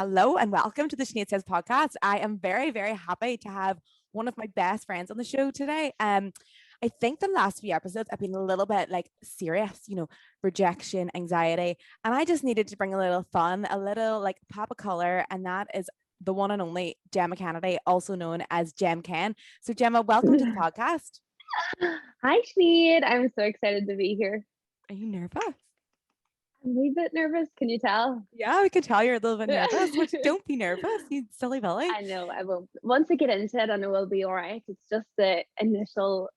Hello and welcome to the Sinead Says podcast. I am very, very happy to have one of my best friends on the show today. I think the last few episodes have been a little bit like serious, rejection, anxiety, and I just needed to bring a little fun, a little like pop of color, and that is the one and only Gemma Kennedy, also known as Gem Ken. So, Gemma, welcome to the podcast. Hi, Sinead. I'm so excited to be here. Are you nervous? I'm a wee bit nervous. Can you tell? Yeah, we can tell you're a little bit nervous, which don't be nervous, you silly Billy. I know I won't. Once I get into it, I know I'll be all right. It's just the initial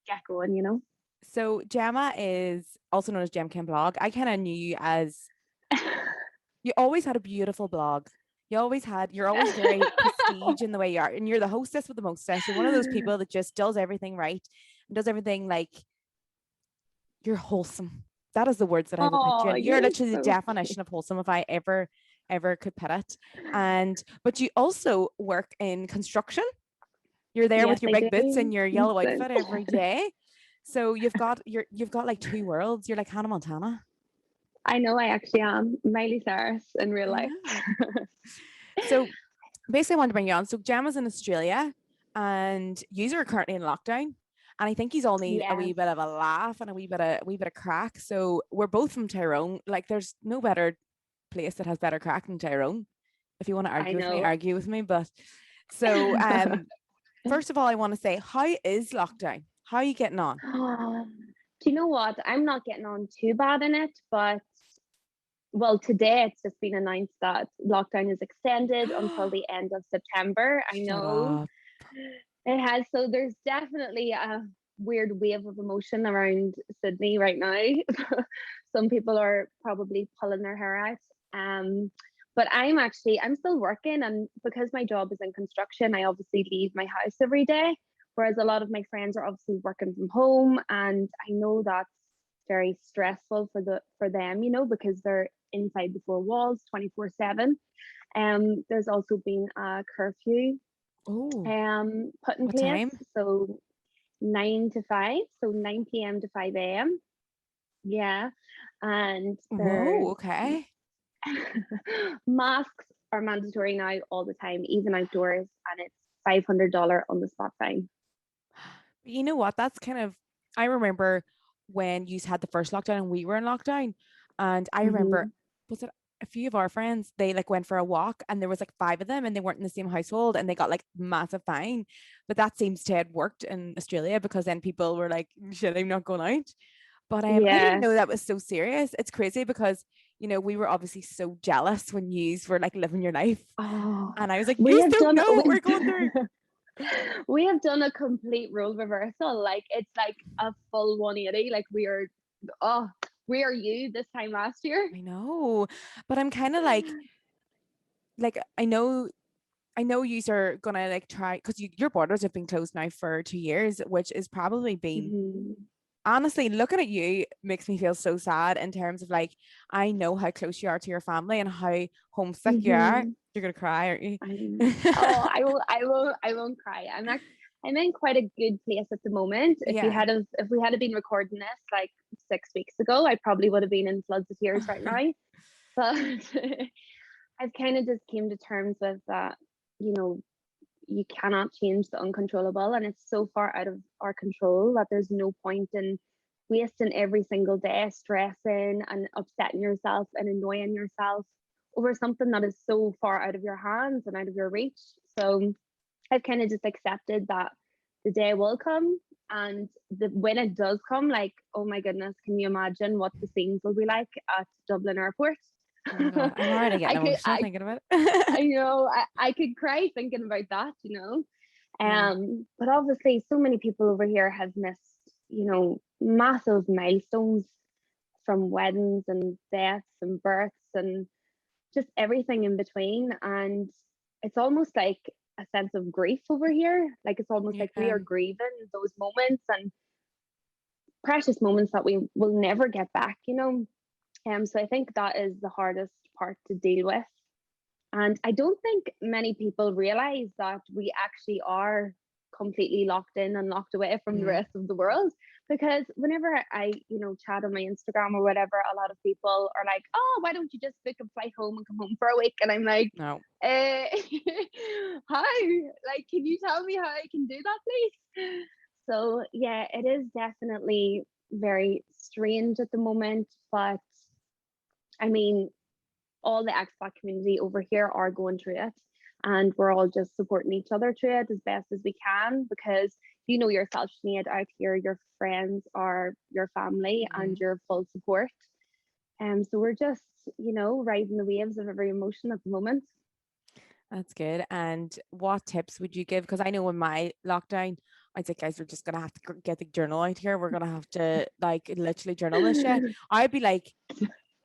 get going. So Gemma is also known as Gem Ken Blog. I kind of knew you as you always had a beautiful blog. You're always very prestige in the way you are. And you're the hostess with the mostess. You're one of those people that just does everything right and does everything like you're wholesome. That is the words that I would put you Oh, in. You're you're literally the so definition of wholesome if I ever could put it. But you also work in construction. You're there yes, with your I big boots do. and your yellow outfit every day. So you've got like two worlds. You're like Hannah Montana. I know I actually am Miley Cyrus in real I life. know. So basically, I wanted to bring you on. So Gemma's in Australia, and you are currently in lockdown, and I think he's all need a Yes, wee bit of a laugh and a wee bit of crack. So we're both from Tyrone. Like, there's no better place that has better crack than Tyrone. If you want to I know. argue with me. But so, first of all, I want to say, how is lockdown? How are you getting on? Do you know what? I'm not getting on too bad in it, but well, today it's just been announced that lockdown is extended until the end of September. I Shut know up. it has. So there's definitely a weird wave of emotion around Sydney right now. Some people are probably pulling their hair out. But I'm still working, and because my job is in construction, I obviously leave my house every day. Whereas a lot of my friends are obviously working from home, and I know that's very stressful for them, because they're inside the four walls 24/7. There's also been a curfew Oh, put in what place. time? So 9 to 5, so 9 p.m. to 5 a.m. Yeah. And Whoa, there's okay. masks are mandatory now all the time, even outdoors, and it's $500 on the spot fine. You know what? That's kind of, I remember when you had the first lockdown and we were in lockdown. And I remember, Hmm. was it a few of our friends, they like went for a walk and there was like five of them and they weren't in the same household and they got like massive fine. But that seems to have worked in Australia because then people were like, shit, I'm not going out. But I didn't Yeah. know that was so serious. It's crazy because, we were obviously so jealous when you were like living your life. Oh, And I was like, we you have don't done know what we're going through. we have done a complete role reversal. Like it's like a full 180. Like we are you this time last year. I know, but I'm kind of like I know you are gonna like try because your borders have been closed now for 2 years, which is probably been Mhm. honestly looking at you makes me feel so sad in terms of like I know how close you are to your family and how homesick you are. Mhm. You're gonna cry, aren't you? Oh, I won't cry. I'm in quite a good place at the moment. Yeah. If we had been recording this like 6 weeks ago, I probably would have been in floods of tears right now. But I've kind of just came to terms with that, you know, you cannot change the uncontrollable, and it's so far out of our control that there's no point in wasting every single day stressing and upsetting yourself and annoying yourself over something that is so far out of your hands and out of your reach. So I've kind of just accepted that the day will come, and when it does come, like, oh my goodness, can you imagine what the scenes will be like at Dublin Airport? Oh my God, I'm already getting I could emotional thinking about it. I know I could cry thinking about that. Yeah. But obviously so many people over here have missed, massive milestones, from weddings and deaths and births and just everything in between. And it's almost like a sense of grief over here. Like it's almost like we Yeah. are grieving those moments and precious moments that we will never get back. So I think that is the hardest part to deal with. And I don't think many people realize that we actually are completely locked in and locked away from the rest of the world. Because whenever I, chat on my Instagram or whatever, a lot of people are like, oh, why don't you just book a flight home and come home for a week? And I'm like, No. how? Like, can you tell me how I can do that, please? So yeah, it is definitely very strange at the moment. But I mean, all the expat community over here are going through it, and we're all just supporting each other through it as best as we can, because you know yourself, Sinead, out here your friends are your family and your full support. So we're just, riding the waves of every emotion at the moment. That's good. And what tips would you give? Because I know in my lockdown, I think guys, we're just gonna have to get the journal out here. We're gonna have to like literally journal this shit. I'd be like,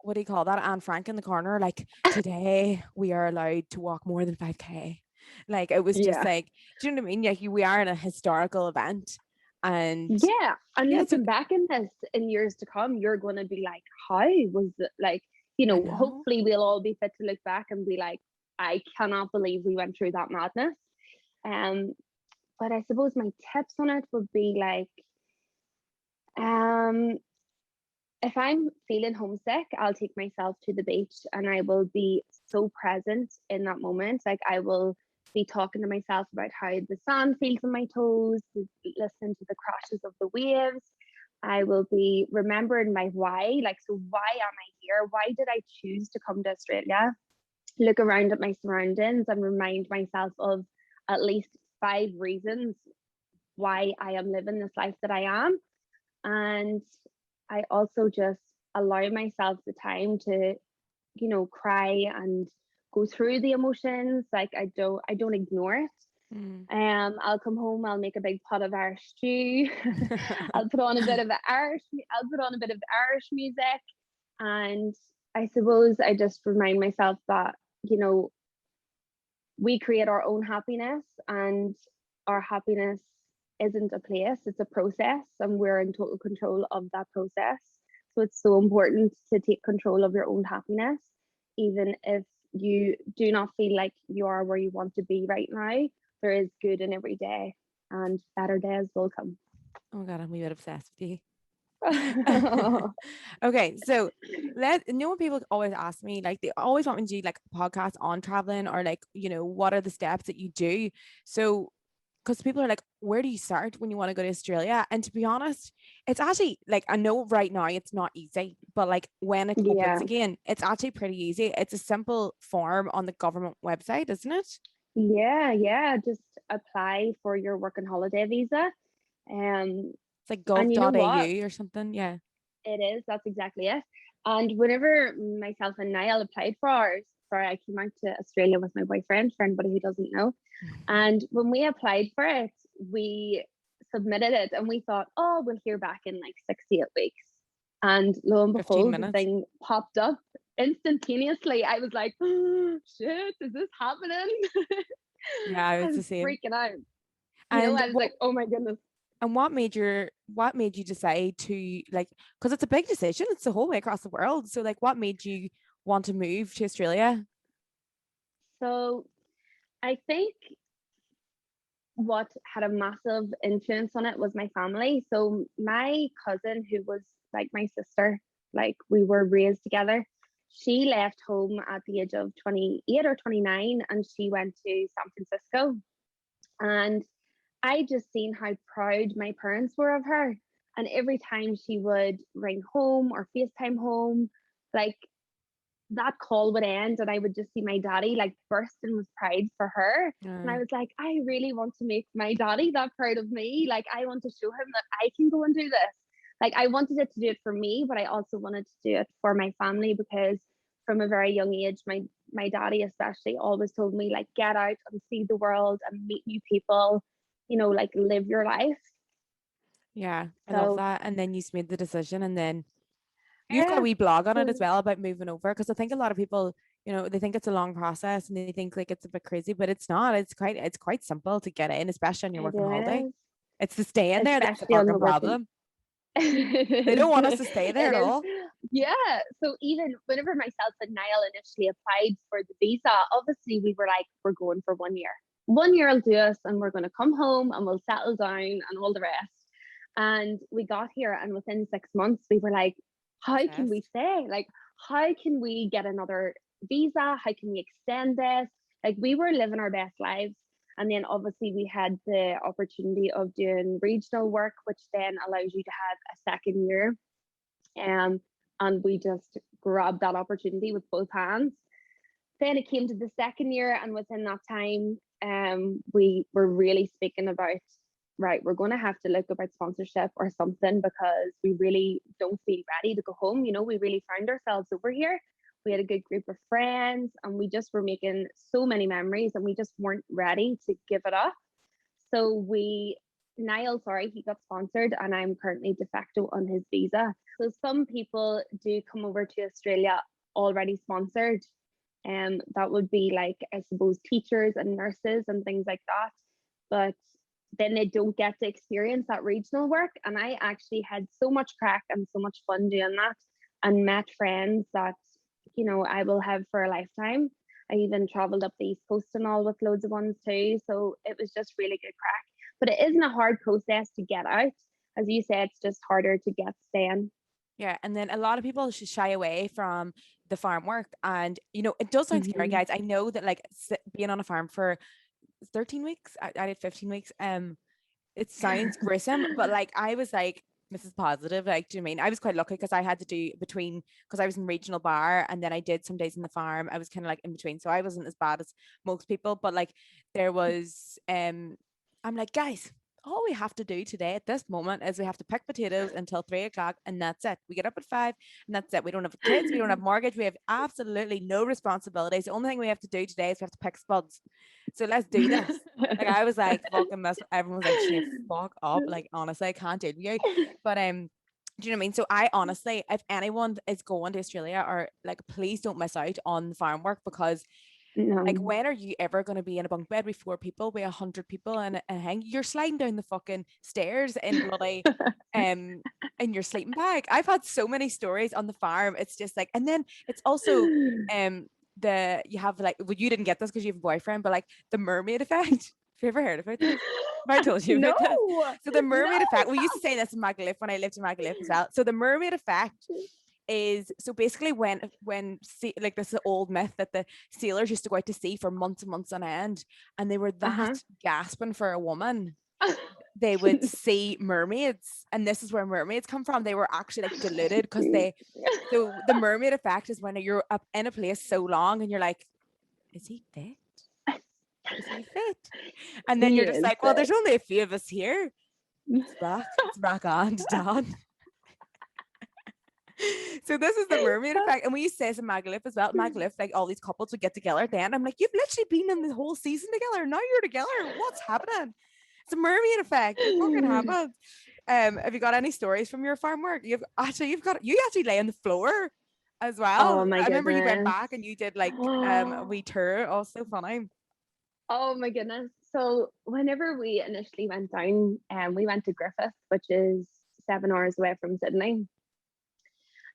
what do you call that? Anne Frank in the corner, like, today we are allowed to walk more than 5K. Like, it was just Yeah. like, do you know what I mean? Like, we are in a historical event. And Yeah, and yeah, looking back in this in years to come, you're going to be like, how was it? Like, I know. hopefully we'll all be fit to look back and be like, I cannot believe we went through that madness. But I suppose my tips on it would be like, if I'm feeling homesick, I'll take myself to the beach and I will be so present in that moment. Like, I will be talking to myself about how the sand feels on my toes, listening to the crashes of the waves. I will be remembering my why. Like, so why am I here? Why did I choose to come to Australia? Look around at my surroundings and remind myself of at least 5 reasons why I am living this life that I am. And I also just allow myself the time to, cry and go through the emotions. Like, I don't ignore it. I'll come home, I'll make a big pot of Irish stew. I'll put on a bit of Irish music. And I suppose I just remind myself that, we create our own happiness, and our happiness isn't a place, it's a process, and we're in total control of that process. So it's so important to take control of your own happiness, even if you do not feel like you are where you want to be right now. There is good in every day, and better days will come. Oh my God, I'm a bit obsessed with you. Okay, so when people always ask me, like, they always want me to do like a podcast on traveling, or like, what are the steps that you do? So because people are like, where do you start when you want to go to Australia? And to be honest, it's actually like, I know right now it's not easy, but like when it opens Yeah. again, it's actually pretty easy. It's a simple form on the government website, isn't it? Yeah. Just apply for your work and holiday visa. It's like And you know what? gov.au or something. Yeah. It is. That's exactly it. And whenever myself and Niall applied for ours, sorry, I came out to Australia with my boyfriend, for anybody who doesn't know. And when we applied for it, we submitted it and we thought, oh, we'll hear back in like 68 weeks. And lo and 15 behold, the minutes. thing popped up instantaneously. I was like, oh, shit, is this happening? Yeah, I I was was the same. freaking out. And I was like, oh my goodness. And what made you decide to, like, because it's a big decision, it's the whole way across the world. So like, what made you want to move to Australia? So I think what had a massive influence on it was my family. So my cousin, who was like my sister, like we were raised together, she left home at the age of 28 or 29 and she went to San Francisco. And I just seen how proud my parents were of her. And every time she would ring home or FaceTime home, like that call would end and I would just see my daddy like bursting with pride for her. And I was like, I really want to make my daddy that proud of me. Like, I want to show him that I can go and do this. Like, I wanted it to do it for me, but I also wanted to do it for my family, because from a very young age, my daddy especially always told me, like, get out and see the world and meet new people, like live your life. Yeah, I love So that. And then you made the decision, and then you've got a yeah. wee blog on it as So well about moving over, because I think a lot of people, they think it's a long process and they think like it's a bit crazy, but it's not. It's quite simple to get in, especially on your it working holiday. is, It's the stay in there that's the especially on the fucking working. problem. They don't want us to stay there It at is. all. Yeah. So even whenever myself and Niall initially applied for the visa, obviously we were like, we're going for 1 year. 1 year will do us, and we're going to come home and we'll settle down and all the rest. And we got here, and within 6 months, we were like, how can we stay? Like, how can we get another visa? How can we extend this? Like, we were living our best lives. And then obviously we had the opportunity of doing regional work, which then allows you to have a second year. And we just grabbed that opportunity with both hands. Then it came to the second year, and within that time, we were really speaking about, right, we're going to have to look about sponsorship or something, because we really don't feel ready to go home. You know, we really found ourselves over here. We had a good group of friends, and we just were making so many memories, and we just weren't ready to give it up. So Niall, sorry, he got sponsored, and I'm currently de facto on his visa. So some people do come over to Australia already sponsored. That would be like, I suppose, teachers and nurses and things like that. But then they don't get to experience that regional work. And I actually had so much crack and so much fun doing that, and met friends that, you know, I will have for a lifetime. I even traveled up the East Coast and all with loads of ones too. So it was just really good crack. But it isn't a hard process to get out. As you said, it's just harder to get staying. Yeah, and then a lot of people should shy away from the farm work, and you know, it does sound scary, guys. I know that like being on a farm for 13 weeks, I did 15 weeks. It sounds gruesome, but like I was like Mrs. Positive, like, do you know what I mean? I was quite lucky because I had to do between, because I was in regional bar and then I did some days in the farm. I was kind of like in between, so I wasn't as bad as most people, but like there was I'm like, guys, all we have to do today at this moment is we have to pick potatoes until 3 o'clock, and that's it. We get up at 5, and that's it. We don't have kids, we don't have mortgage, we have absolutely no responsibilities. The only thing we have to do today is we have to pick spuds. So let's do this. Like I was like, fucking mess. Everyone was like, Sinead, fuck up. Like honestly, I can't deal with you. But do you know what I mean? So I honestly, if anyone is going to Australia, or like, please don't miss out on farm work, because like, when are you ever going to be in a bunk bed with 4 people, with 100 people, and hang? You're sliding down the fucking stairs in bloody in your sleeping bag. I've had so many stories on the farm. It's just like, and then it's also you have like, well, you didn't get this because you have a boyfriend, but like the mermaid effect. Have you ever heard about this? Have I told you about this? So the mermaid effect. We used to say this in Magaluf when I lived in Magaluf as well. So the mermaid effect is, so basically when like, this is an old myth that the sailors used to go out to sea for months and months on end, and they were that gasping for a woman, they would see mermaids, and this is where mermaids come from. They were actually like deluded, because so the mermaid effect is when you're up in a place so long and you're like, is he fit? Is he fit? And then you're just like, well, there's only a few of us here. It's rock on to dawn. So this is the mermaid effect. And we used to say this in Magaluf as well. Magaluf, like, all these couples would get together at the end. I'm like, you've literally been in the whole season together. Now you're together. What's happening? It's a mermaid effect. It fucking happens. Have you got any stories from your farm work? You actually lay on the floor as well. Oh my I remember you went goodness. back and you did like a wee tour. Oh, so funny. Oh my goodness. So whenever we initially went down, we went to Griffith, which is 7 hours away from Sydney.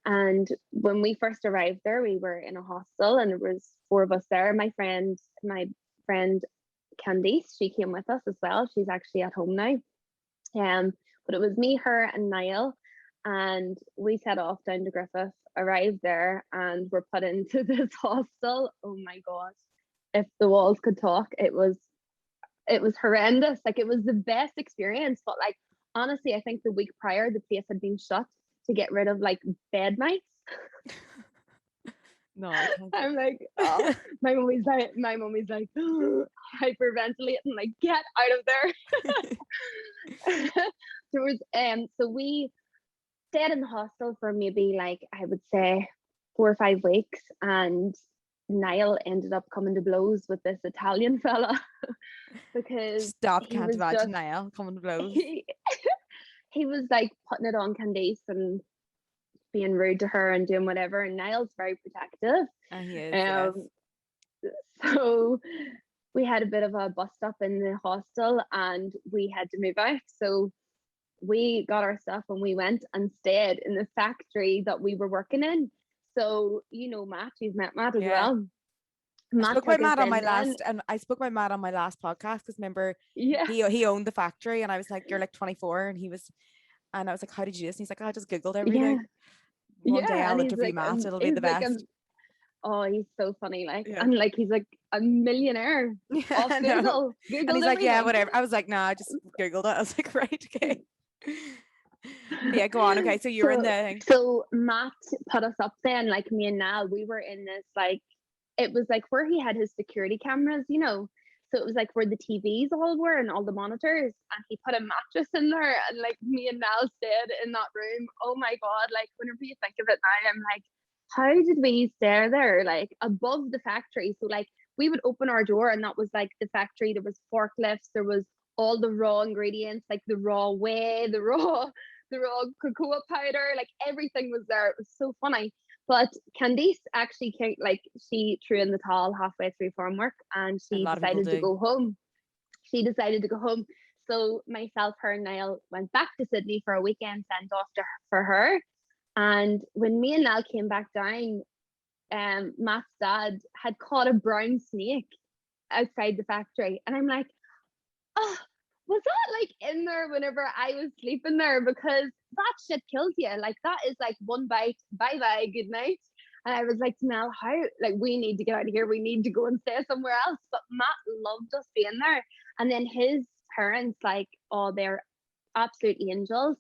And when we first arrived there, we were in a hostel, and there was 4 of us there. My friend Candice, she came with us as well. She's actually at home now. But it was me, her, and Niall, and we set off down to Griffith, arrived there, and were put into this hostel. Oh my god. If the walls could talk, it was horrendous. Like, it was the best experience, but like, honestly, I think the week prior the place had been shut to get rid of like bed mites. No, I can't. I'm like, oh, my mummy's like hyperventilating, like, get out of there. There was so we stayed in the hostel for maybe, like, I would say 4 or 5 weeks, and Niall ended up coming to blows with this Italian fella because can't imagine Niall coming to blows. He was like putting it on Candice and being rude to her and doing whatever, and Niall's very protective. He is, yes. So we had a bit of a bust up in the hostel, and we had to move out. So we got our stuff and we went and stayed in the factory that we were working in. So, you know, Matt, you've met Matt as well. I Matt spoke about took us Matt on in my then. last, and I spoke about Matt on my last podcast because remember Yeah. he owned the factory, and I was like, "You're like 24," and he was, and I was like, "How did you do this?" And he's like, "I just googled Yeah. everything." One day Yeah. And I'll interview Matt; it'll be the best. oh, he's so funny. Like, Yeah, and like, he's like a millionaire yeah, off I know. Google. And Googled he's like, "Yeah, everything. whatever." I was like, "Nah, I just googled it." I was like, "Right, okay." But yeah, go on. Okay, so you were in So, the thing. so Matt put us up then, like me and Nal, we were in this, like, it was like where he had his security cameras, you know. So it was like where the TVs all were and all the monitors, and he put a mattress in there, and like me and Nal stayed in that room. Oh my god! Like whenever you think of it now, I'm like, how did we stay there, like above the factory? So like we would open our door, and that was like the factory. There was forklifts. There was all the raw ingredients, like the raw whey, the raw cocoa powder, like everything was there. It was so funny. But Candice actually came, like she threw in the towel halfway through farm work, and A she lot of people decided to do. go home. She decided to go home. So myself, her, and Niall went back to Sydney for a weekend sent off for her. And when me and Niall came back down, Matt's dad had caught a brown snake outside the factory, and I'm like, oh, was that like in there whenever I was sleeping there? Because that shit kills you. Like that is like one bite, bye bye, good night. And I was like, Mel, how, like, we need to get out of here. We need to go and stay somewhere else. But Matt loved us being there. And then his parents, like, oh, they're absolute angels.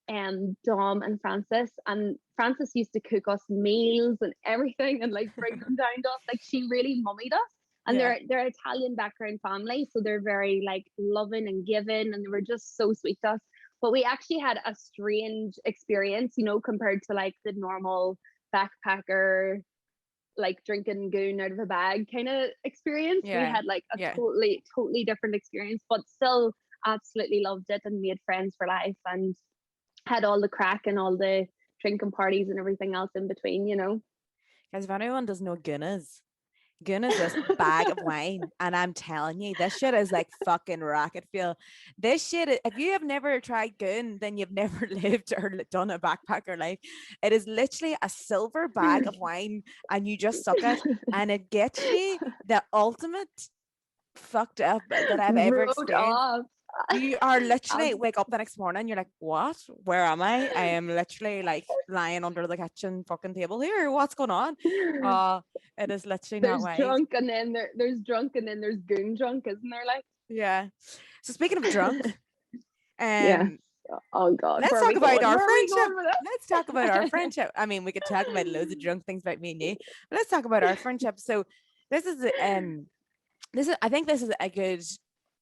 Dom and Francis. And Francis used to cook us meals and everything and like bring them down to us. Like she really mummied us. And Yeah. they're Italian background family, so they're very like loving and giving, and they were just so sweet to us. But we actually had a strange experience, you know, compared to like the normal backpacker, like drinking goon out of a bag kind of experience. We Yeah. had like a Yeah. totally different experience, but still absolutely loved it and made friends for life and had all the crack and all the drinking parties and everything else in between, you know. Guys, if anyone doesn't know Guinness, Goon is this bag of wine, and I'm telling you, this shit is like fucking rocket fuel. This shit, if you have never tried Goon, then you've never lived or done a backpacker life. It is literally a silver bag of wine, and you just suck it, and it gets you the ultimate fucked up that I've ever Wrote experienced. off. You are literally wake up the next morning, you're like, what? Where am I? I am literally like lying under the kitchen fucking table here. What's going on? It is literally not There's wise. drunk and then there's drunk and then there's goon drunk, isn't there? Like, Yeah. So speaking of drunk, yeah. Oh God. let's Where are talk we about going? our Where are we friendship. going with this? Let's talk about our friendship. I mean, we could talk about loads of drunk things about me and you, but let's talk about our friendship. So this is I think this is a good,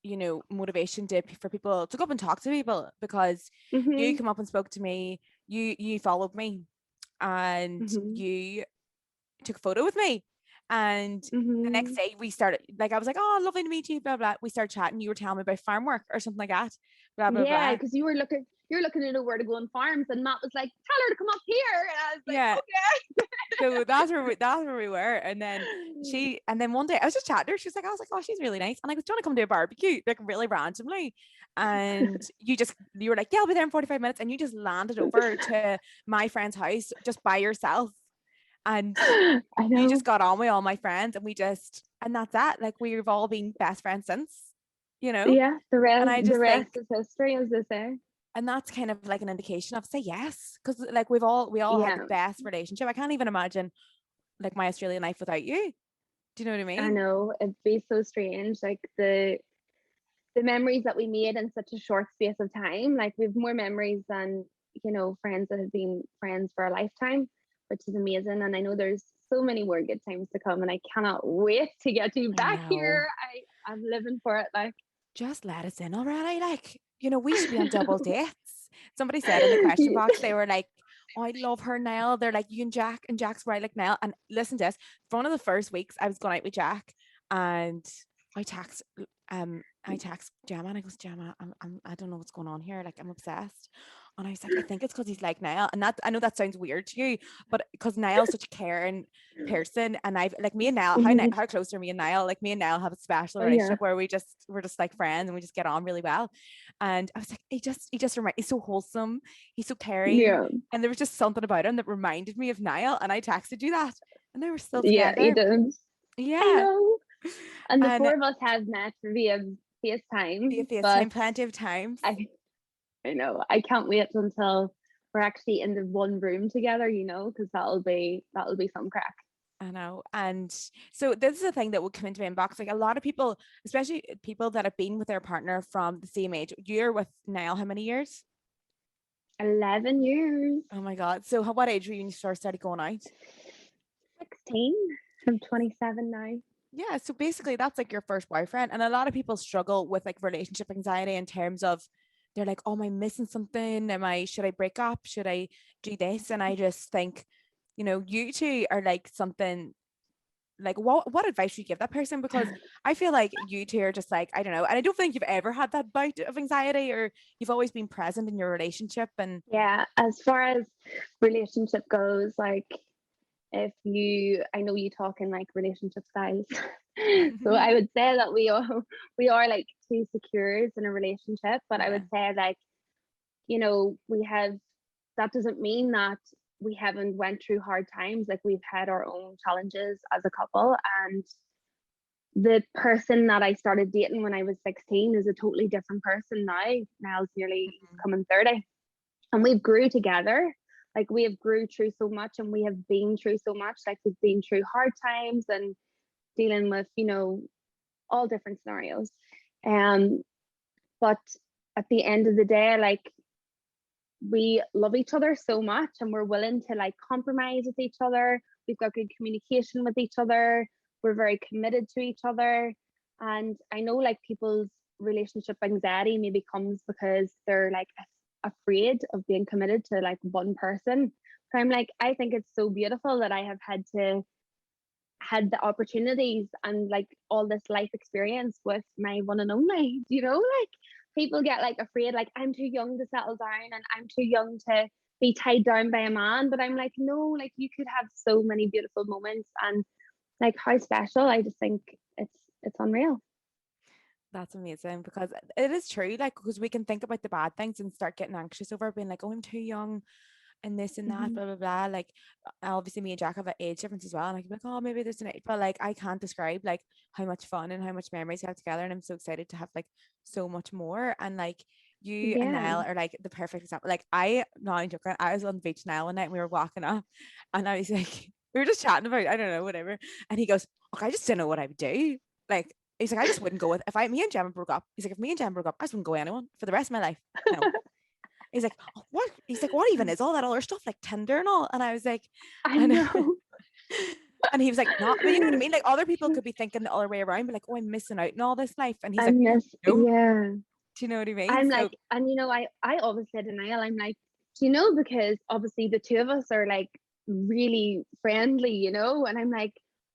you know, motivation for people to go up and talk to people, because you come up and spoke to me, you followed me, and you took a photo with me, and the next day we started, like I was like, oh, lovely to meet you, blah blah. We started chatting. You were telling me about farm work or something like that, blah blah Yeah, blah. because you're looking to know where to go on farms, and Matt was like, tell her to come up here, and I was like, Yeah. okay. So that's where we were. And then one day I was just chatting to her. She was like, I was like, oh, she's really nice. And I was trying to come to a barbecue, like really randomly. And you were like, yeah, I'll be there in 45 minutes. And you just landed over to my friend's house just by yourself. And I know. you just got on with all my friends, and that's that. Like we've all been best friends since, you know? Yeah, the rest think, is history, as they say. and that's kind of like an indication of say yes, because like we all had the best relationship. I can't even imagine like my Australian life without you. Do you know what I mean? I know, it'd be so strange, like the memories that we made in such a short space of time. Like we've more memories than, you know, friends that have been friends for a lifetime, which is amazing. And I know there's so many more good times to come, and I cannot wait to get you back here. I'm living for it. Like, just let us in already. Like, you know, we should be on double dates. Somebody said in the question box, they were like, oh, I love her now. They're like, you and Jack, and Jack's right like now. And listen to this. For one of the first weeks I was going out with Jack, and I text Gemma, and I goes, Gemma, I don't know what's going on here. Like, I'm obsessed. And I was like, I think it's because he's like Niall. And that, I know that sounds weird to you, but because Niall's such a caring person, and I've like me and Niall, how close are me and Niall? Like me and Niall have a special relationship where we're just like friends, and we just get on really well. And I was like, he's so wholesome, he's so caring, and there was just something about him that reminded me of Niall. And I texted you that, and they were still together. Yeah, you did. I Yeah. know. And the And four of us have met via via FaceTime, but FaceTime plenty of times. I I know I can't wait until we're actually in the one room together, because that'll be some crack. I know. And so this is a thing that will come into my inbox. Like a lot of people, especially people that have been with their partner from the same age. You're with Niall how many years? 11 years. Oh my God. So what age were you when you first started going out? 16. I'm 27 now. Yeah. So basically that's like your first boyfriend. And a lot of people struggle with like relationship anxiety in terms of they're like, oh, am I missing something? Should I break up? Should I do this? And I just think, you two are like something like what advice would you give that person? Because I feel like you two are just like, I don't know. And I don't think you've ever had that bout of anxiety or you've always been present in your relationship. And Yeah, as far as relationship goes, like I know you talk in like relationship styles. So I would say that we are like two secures in a relationship, but I yeah. would say like, we have, that doesn't mean that we haven't went through hard times. Like we've had our own challenges as a couple, and the person that I started dating when I was 16 is a totally different person now. Now it's nearly coming 30, and we've grew together. Like we have grew through so much, and we have been through so much. Like we've been through hard times and dealing with all different scenarios. But at the end of the day, like we love each other so much, and we're willing to like compromise with each other. We've got good communication with each other. We're very committed to each other. And I know like people's relationship anxiety maybe comes because they're like afraid of being committed to like one person. But I'm like, I think it's so beautiful that I have had the opportunities and like all this life experience with my one and only. Like people get like afraid, like I'm too young to settle down and I'm too young to be tied down by a man. But I'm like, no, like you could have so many beautiful moments, and like how special. I just think it's unreal. That's amazing because it is true. Like, because we can think about the bad things and start getting anxious over being like, oh, I'm too young and this and that, Mm-hmm. blah, blah, blah. Like, obviously, me and Jack have an age difference as well. And I can be like, oh, maybe there's an age, but like, I can't describe like how much fun and how much memories we have together. And I'm so excited to have like so much more. And like, you and Yeah. Niall are like the perfect example. Like, I, no, I'm joking. I was on the beach Niall one night and we were walking up and I was like, we were just chatting about, I don't know, whatever. And he goes, okay, I just don't know what I would do. Like, he's like, I just wouldn't go with, me and Gemma broke up. He's like, if me and Gemma broke up, I just wouldn't go with anyone for the rest of my life. No. He's like, oh, what? He's like, what even is all that other stuff like Tinder and all? And I was like, I I know. know. And he was like, not, but you know what I mean? Like other people could be thinking the other way around, but like, oh, I'm missing out in all this life. And he's I like, miss, no, do yeah. you know what I mean? I'm So like, and I always said to Niall, I'm like, because obviously the two of us are like really friendly, and I'm like,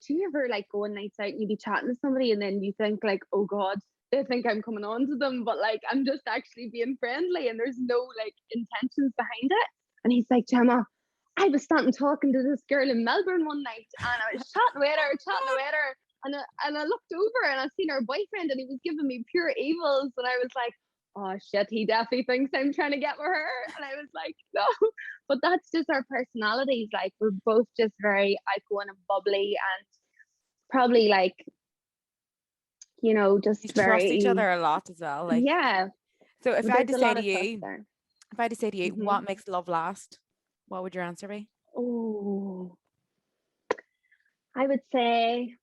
do you ever like go on nights out and you be chatting to somebody and then you think like, oh God, they think I'm coming on to them, but like I'm just actually being friendly and there's no like intentions behind it. And he's like, Gemma, I was standing talking to this girl in Melbourne one night and I was chatting with her, and I looked over and I seen her boyfriend and he was giving me pure evils, and I was like, oh shit, he definitely thinks I'm trying to get with her. And I was like, no. But that's just our personalities. Like we're both just very outgoing and bubbly, and probably like, you just trust each very, other a lot as well. Like, yeah, so if I had there's to a say lot to of trust you, there. Hmm. what makes love last, what would your answer be? Oh, I would say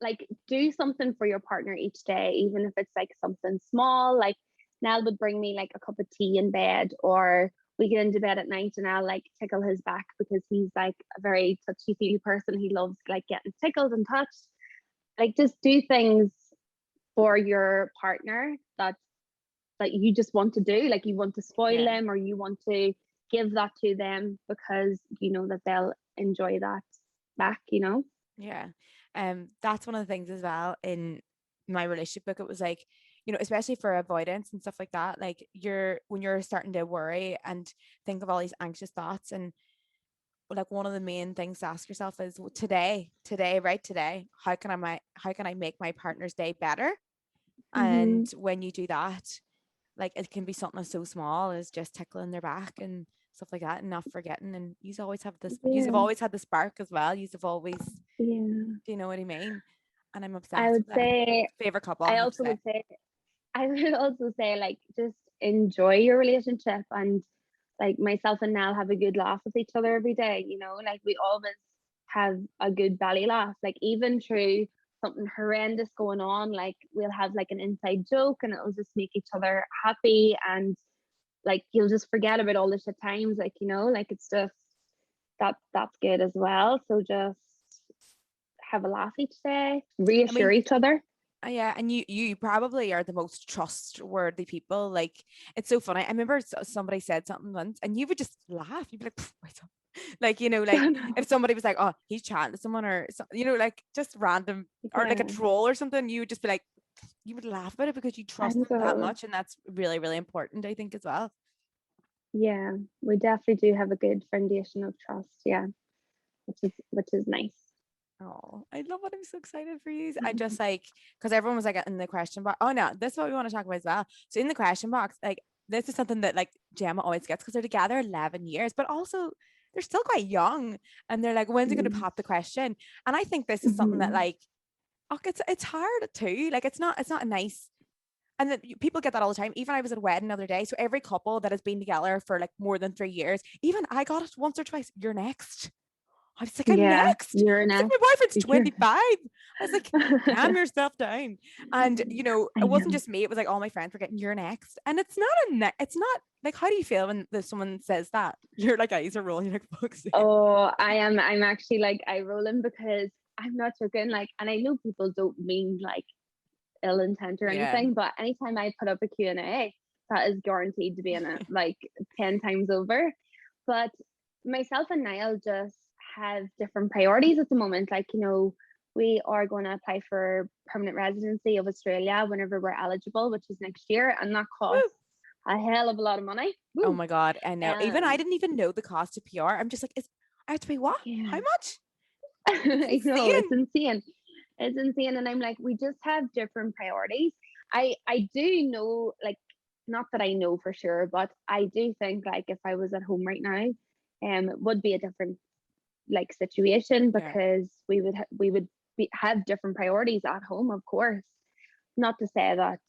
like do something for your partner each day, even if it's like something small. Like Nell would bring me like a cup of tea in bed, or we get into bed at night and I'll like tickle his back because he's like a very touchy feely person. He loves like getting tickled and touched. Like just do things for your partner that you just want to do. Like you want to spoil Yeah. them, or you want to give that to them because you know that they'll enjoy that back. Yeah. That's one of the things as well in my relationship book. It was like, especially for avoidance and stuff like that, like when you're starting to worry and think of all these anxious thoughts, and like one of the main things to ask yourself is, well, right today, how can I make my partner's day better? Mm-hmm. And when you do that, like it can be something so small as just tickling their back and stuff like that, and not forgetting. And you've Yeah. always had the spark as well. You've always Yeah. Do you know what I mean? And I'm I obsessed would with them. say, Favorite couple, I I have to also say. would say, I would also say, like, just enjoy your relationship, and like myself and Nell have a good laugh with each other every day, you know, like we always have a good belly laugh, like even through something horrendous going on, like we'll have like an inside joke and it'll just make each other happy, and like you'll just forget about all the shit times, like, you know, like it's just that's good as well. So just have a laugh each day, I reassure mean, each other. yeah, and you probably are the most trustworthy people. Like, it's so funny. I remember somebody said something once, and you would just laugh. You'd be like, "Pff, what's up?" Like, you know, like if somebody was like, "Oh, he's chatting to someone," or you know, like just random, or like a Yeah, troll or something, you would just be like, you would laugh about it because you I trust them that know. much, and that's really, really important, I think, as well. Yeah, we definitely do have a good foundation of trust. Yeah, which is nice. Oh, I love it. I'm so excited for you. I just like, because everyone was like in the question box. Oh no, this is what we want to talk about as well. So in the question box, like this is something that like Gemma always gets because they're together 11 years, but also they're still quite young. And they're like, when's it going to Mm. pop the question? And I think this is something that Mhm. like, oh, it's hard too. Like it's not a nice, and that people get that all the time. Even I was at a wedding the other day. So every couple that has been together for like more than 3 years, even I got it once or twice. You're next. I was like, I'm Yeah, next. you're It's like next. my boyfriend's You're 25. I was like, calm yourself down. And you know, I it wasn't know. just me, it was like all my friends were getting you're next. And it's not it's not like, how do you feel when someone says that? You're like eyes are rolling, you're like, fuck's sake. Oh, I'm actually like I rolling because I'm not joking. Like, and I know people don't mean like ill intent or Yeah. anything, but anytime I put up a Q&A, that is guaranteed to be in it like 10 times over. But myself and Niall just have different priorities at the moment. Like, you know, we are going to apply for permanent residency of Australia whenever we're eligible, which is next year, and that Woo. costs a hell of a lot of money. Oh Woo. my God. I know. Even I Um, didn't even know the cost of PR. I'm just like, is I have to pay what? yeah, How much? It's I know it's insane. insane. It's insane, and I'm like, we just have different priorities. I do know, like, not that I know for sure, but I do think like if I was at home right now, it would be a different like situation Yeah. because we would have different priorities at home, of course. Not to say that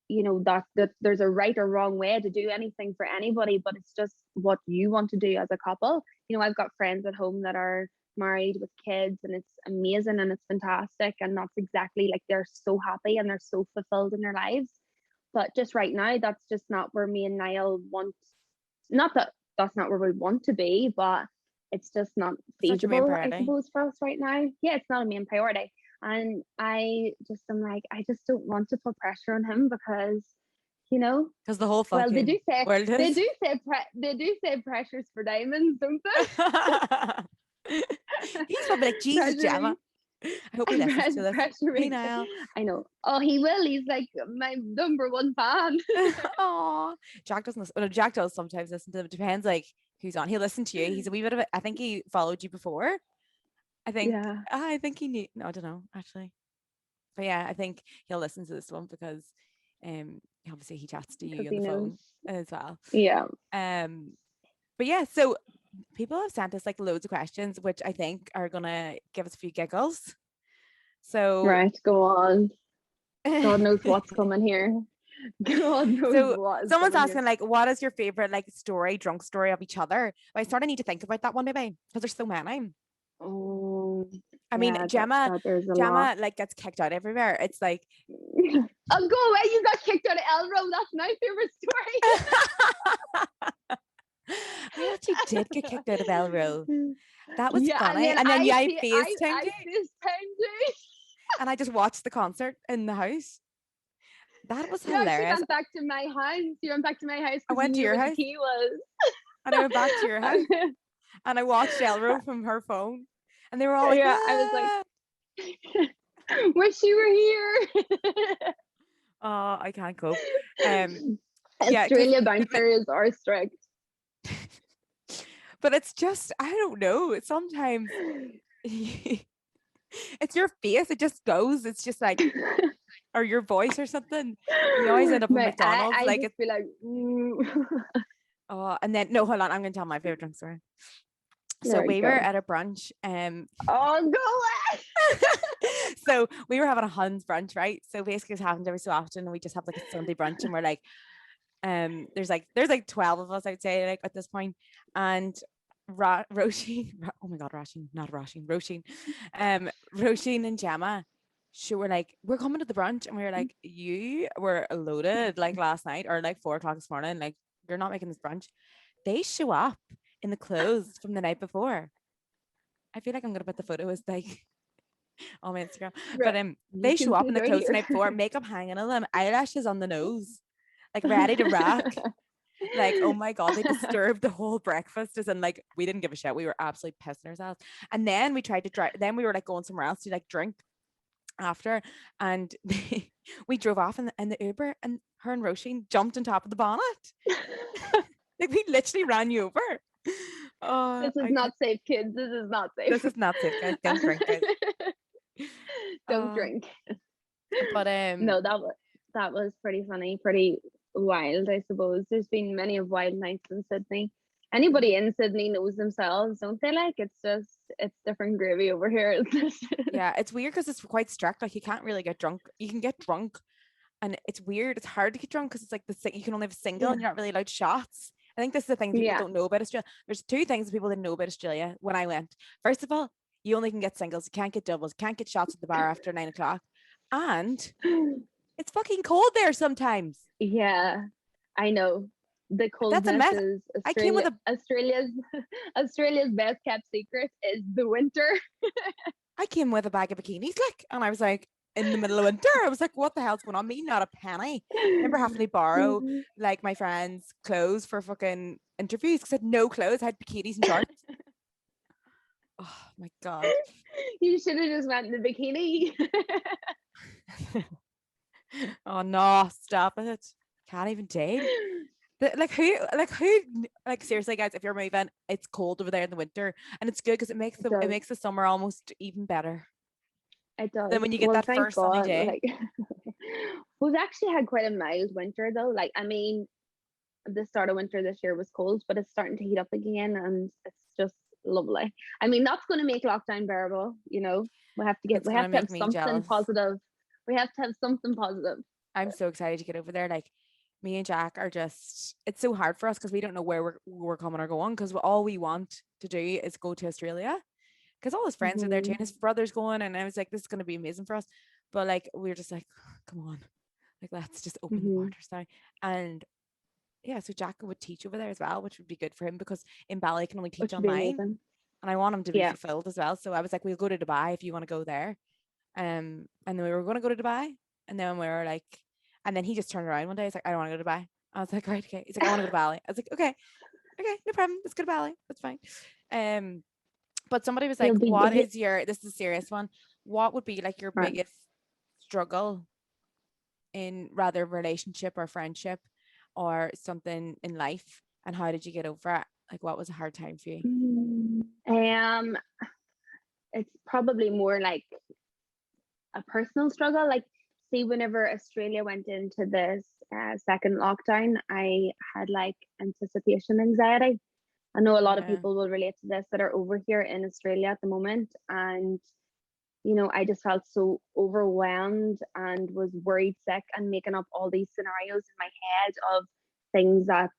you know that there's a right or wrong way to do anything for anybody, but it's just what you want to do as a couple. You know, I've got friends at home that are married with kids and it's amazing and it's fantastic, and that's exactly like they're so happy and they're so fulfilled in their lives. But just right now, that's just not where me and Niall want. Not that that's not where we want to be, but it's just not It's not your main feasible, I priority. suppose, for us right now. Yeah, it's not a main priority. And I just am like, I just don't want to put pressure on him because, you know, Because the whole well, they do fucking say world they is. do say they do say pressures for diamonds, don't He's probably like, they? Jesus, Gemma. I hope he listens to this. Pressure Hey, me. Niall. I know. Oh, he will. He's like my number one fan. Oh, Jack doesn't listen. Well, Jack does sometimes listen to them. It depends, like who's on. He'll listen to you. He's a wee bit of it. I think he followed you before. Yeah, I think he knew. No, I don't know actually. But yeah, I think he'll listen to this one because, obviously he chats to because you on he the knows. phone as well. Yeah. Um, but yeah, so people have sent us like loads of questions, which I think are gonna give us a few giggles. So. Right. Go on. God knows what's coming here. God knows So what is someone's coming here. asking like, what is your favorite like story, drunk story of each other? I sort of need to think about that one maybe because there's so many. Oh, I mean, yeah, Gemma, that there's a lot. Gemma like gets kicked out everywhere. It's like, Oh, go away! You got kicked out of Elro. That's my favorite I actually did get kicked out of Elro. story. That was Yeah, and funny. then And then I yeah, I see, FaceTimed I you FaceTimed you. and I just watched the concert in the house. That was You actually hilarious. went back to my house. You went back to my house I because you went to knew your where the house key was. and I went back to your house and I watched Elro from her phone and they were all like, Yeah, I was like, ah. wish you were here. Oh, I can't cope. Yeah, because Australia bouncers are strict. but it's just I don't know. Sometimes it's your face. It just goes. It's just like or your voice or something. You always end up in But McDonald's. I Like just it's feel like, oh, and then no, hold on. I'm gonna tell my favorite drunk story. So There you we were go. at a brunch. Oh, go away. So we were having a Huns brunch, right? So basically it happens every so often and we just have like a Sunday brunch and we're like, there's like 12 of us, I'd say, like at this point. And Roisin, oh my god, Roisin and Gemma, she were like, we're coming to the brunch, and we were like, you were loaded like last night or like 4 o'clock this morning, like you're not making this brunch. They show up in the clothes from the night before. I feel like I'm gonna put the photo as like on my Instagram, but You they can show up see in the they're clothes the here. night before, makeup hanging on them, eyelashes on the nose, like ready to rock. Like, oh my god, they disturbed the whole breakfast. As in, like, we didn't give a shit. We were absolutely pissing ourselves. And then we tried to drive. Then we were like going somewhere else to like drink after, and we drove off in the Uber, and her and Roisin jumped on top of the bonnet. Like we literally ran you over. Oh, This is not safe, kids. This is not safe. this is not safe, guys. Don't drink, guys. Don't drink. But No, that was pretty funny, pretty wild, I suppose. There's been many of wild nights in Sydney. Anybody in Sydney knows themselves, don't they? Like it's different gravy over here. yeah, it's weird because it's quite strict. Like you can't really get drunk. You can get drunk, and it's weird. It's hard to get drunk because it's like you can only have a single, and you're not really allowed shots. I think this is the thing people Yeah. don't know about Australia. There's 2 things that people didn't know about Australia when I went. First of all, you only can get singles. You can't get doubles. You can't get shots at the bar after 9 o'clock. And it's fucking cold there sometimes. Yeah, I know. The That's a coldness mess. is I came with Australia's best kept secret is the winter. a bag of bikinis, like, and I was like, in the middle of winter, I was like, what the hell's going on? Me, not a penny. I remember having to borrow like my friends' clothes for fucking interviews because I had no clothes. I had bikinis and shorts. Oh my god. You should have just went in the bikini. Oh no, stop it. Can't even date. Like seriously, guys, if you're moving, it's cold over there in the winter, and it's good because it makes the summer almost even better. It does. Then when you get Well, that thank first sunny God. day. Like we've actually had quite a mild winter though. Like I mean, the start of winter this year was cold, but it's starting to heat up again, and it's just lovely. I mean, that's going to make lockdown bearable. You know, we have to have Me something jealous. positive. We have to have something positive. I'm so excited to get over there. Like me and Jack are just, it's so hard for us because we don't know where we're coming or going, because all we want to do is go to Australia because all his friends are there too, and his brother's going, and I was like, this is going to be amazing for us. But like we're just like, come on, like let's just open the waters now. And yeah, so Jack would teach over there as well, which would be good for him because in Bali he can only teach online, and I want him to be fulfilled as well. So I was like, we'll go to Dubai if you want to go there. And then we were going to go to Dubai, and then we were like, and then he just turned around one day. He's like, I don't want to go to Dubai. I was like, right, okay. He's like, I want to go to Bali. I was like, okay, no problem. Let's go to Bali. That's fine. But somebody was like, what is this is a serious one. What would be like your biggest struggle in rather relationship or friendship or something in life? And how did you get over it? Like, what was a hard time for you? It's probably more like a personal struggle. Like, see, whenever Australia went into this second lockdown, I had like anticipation anxiety. I know a lot of people will relate to this that are over here in Australia at the moment. And, you know, I just felt so overwhelmed and was worried sick and making up all these scenarios in my head of things that,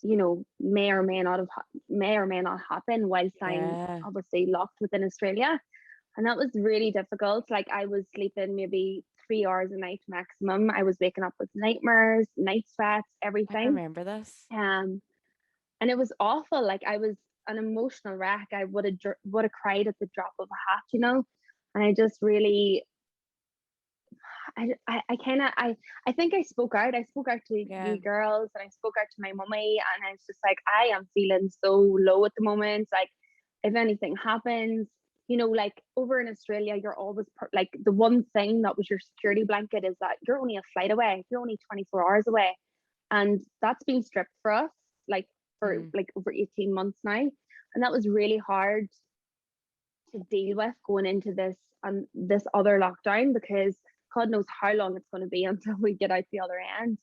you know, may or may not happen whilst I'm obviously locked within Australia. And that was really difficult. Like I was sleeping maybe 3 hours a night maximum. I was waking up with nightmares, night sweats, everything. I remember this. And it was awful. Like I was an emotional wreck. I would have cried at the drop of a hat, you know. And I just really, I think I spoke out. I spoke out to you girls, and I spoke out to my mummy, and I was just like, I am feeling so low at the moment. Like, if anything happens, you know, like over in Australia, you're always like the one thing that was your security blanket is that you're only a flight away. You're only 24 hours away, and that's been stripped for us. Like for like over 18 months now, and that was really hard to deal with going into this other lockdown, because God knows how long it's going to be until we get out the other end.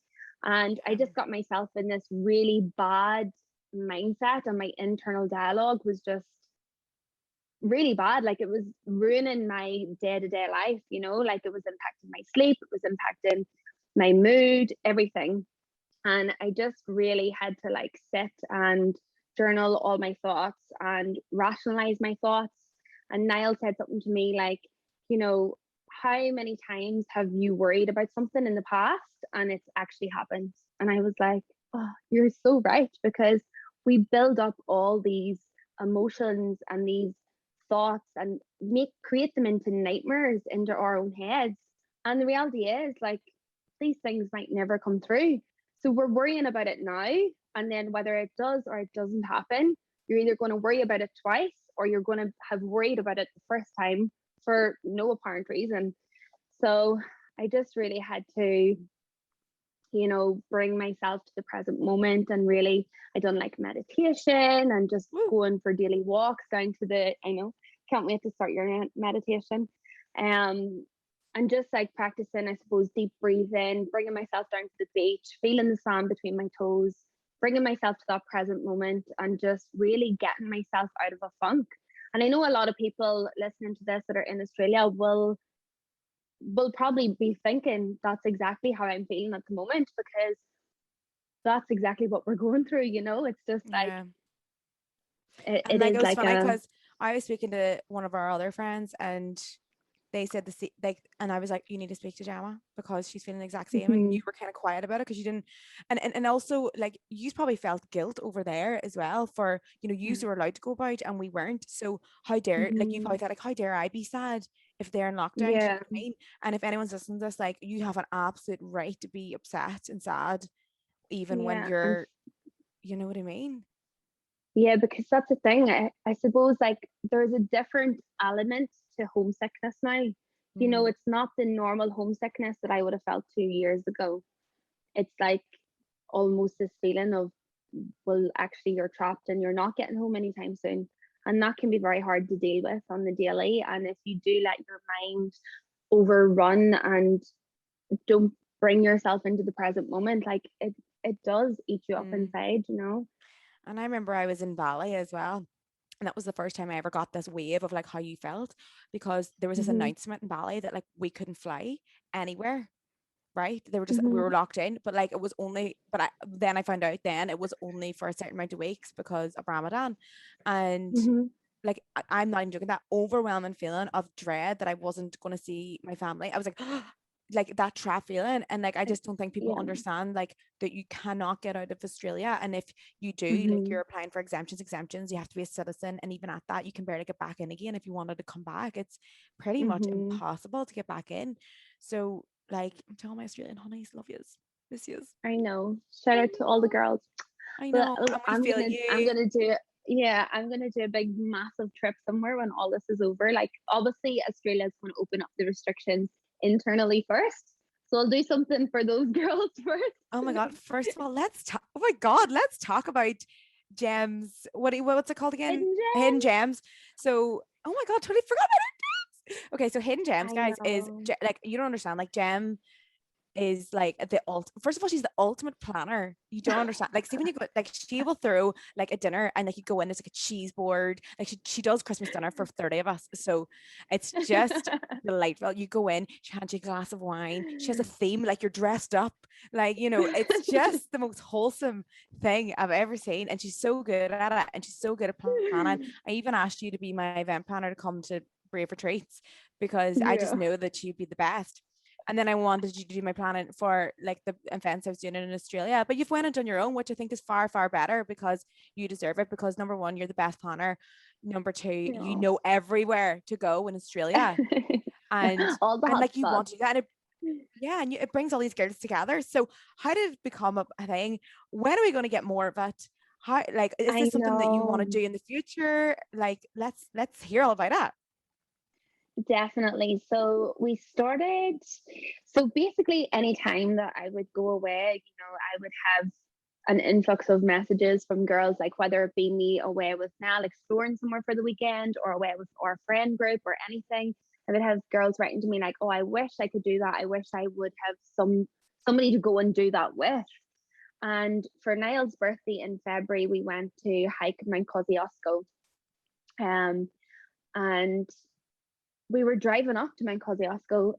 And I just got myself in this really bad mindset and my internal dialogue was just really bad. Like, it was ruining my day-to-day life, you know, like it was impacting my sleep, it was impacting my mood, everything. And I just really had to like sit and journal all my thoughts and rationalize my thoughts. And Niall said something to me like, you know, how many times have you worried about something in the past and it's actually happened? And I was like, oh, you're so right, because we build up all these emotions and these thoughts and create them into nightmares into our own heads. And the reality is, like, these things might never come through. So we're worrying about it now, and then whether it does or it doesn't happen, you're either going to worry about it twice, or you're going to have worried about it the first time for no apparent reason. So I just really had to, you know, bring myself to the present moment. And really, I done like meditation and just Woo. going for daily walks down to the, I know, can't wait to start your meditation. And just like practicing, I suppose, deep breathing, bringing myself down to the beach, feeling the sand between my toes, bringing myself to that present moment, and just really getting myself out of a funk. And I know a lot of people listening to this that are in Australia will probably be thinking that's exactly how I'm feeling at the moment, because that's exactly what we're going through, you know. It's just like Yeah. And it like, it is was like funny a because I was speaking to one of our other friends, and they said like, and I was like, you need to speak to Gemma because she's feeling the exact same. And you mhm, were kind of quiet about it because you didn't, and also like you probably felt guilt over there as well for, you know, you yeah, were allowed to go about and we weren't. So how dare, like, you mhm, probably thought like, how dare I be sad if they're in lockdown? Do you know yeah, what I mean? And if anyone's listening to this, like, you have an absolute right to be upset and sad, even when yeah, and you're, you know what I mean? yeah, because that's the thing. I suppose like there's a different element to homesickness now. You know, Mm. it's not the normal homesickness that I would have felt 2 years ago. It's like almost this feeling of, well, actually, you're trapped and you're not getting home anytime soon. And that can be very hard to deal with on the daily. And if you do let your mind overrun and don't bring yourself into the present moment, like it does eat you up Mm. inside, you know? And I remember I was in Bali as well. And that was the first time I ever got this wave of like how you felt, because there was this Hmm. announcement in Bali that like we couldn't fly anywhere, right? They were just, we Hmm. were locked in, but like it was only, but then I found out then it was only for a certain amount of weeks because of Ramadan. And Hmm. like I'm not even joking, that overwhelming feeling of dread that I wasn't going to see my family. I was like, like that trap feeling. And like I just don't think people Yeah. understand like that you cannot get out of Australia. And if you do, like Hmm. you're applying for exemptions, you have to be a citizen. And even at that, you can barely get back in again if you wanted to come back. It's pretty much Hmm. impossible to get back in. So like I'm telling my Australian honeys, love yous. Miss yous. I know. Shout I out to all the know. girls. I But know. And we feel I'm you. gonna do, yeah, I'm gonna do a big massive trip somewhere when all this is over. Like, obviously Australia's gonna open up the restrictions internally first. So I'll do something for those girls Oh my first. God. First of all, let's talk. Oh my God, let's talk about gems. What's it called again? Hidden Hidden gems. gems. So, oh my God, totally forgot about it. Okay, so hidden gems, I guys, is know. like you don't understand. Like gem is like the first of all, she's the ultimate planner. You don't understand. Like, see when you go, like she will throw like a dinner and like you go in, it's like a cheese board. Like she does Christmas dinner for 30 of us. So it's just delightful. You go in, she hands you a glass of wine. She has a theme, like you're dressed up. Like, you know, it's just the most wholesome thing I've ever seen. And she's so good at it. And she's so good at planning. I even asked you to be my event planner to come to Brave Retreats because I just Yeah. know that she'd be the best. And then I wanted you to do my planning for like the events I was doing in Australia. But you've went and done your own, which I think is far, far better because you deserve it. Because number one, you're the best planner. Number two, you Yeah. know everywhere to go in Australia. And All the hot like you spots. want to do that. And yeah, and it brings all these girls together. So how did it become a thing? When are we going to get more of it? How, like, is I this something that you want to know. do in the future? Like, let's hear all about it. Definitely. So we started, so basically anytime that I would go away, you know, I would have an influx of messages from girls, like whether it be me away with Nell exploring somewhere for the weekend or away with our friend group or anything. I would have girls writing to me like, oh, I wish I could do that. I wish I would have somebody to go and do that with. And for Niall's birthday in February, we went to hike Mount Kosciuszko. And we were driving up to Mount Kosciuszko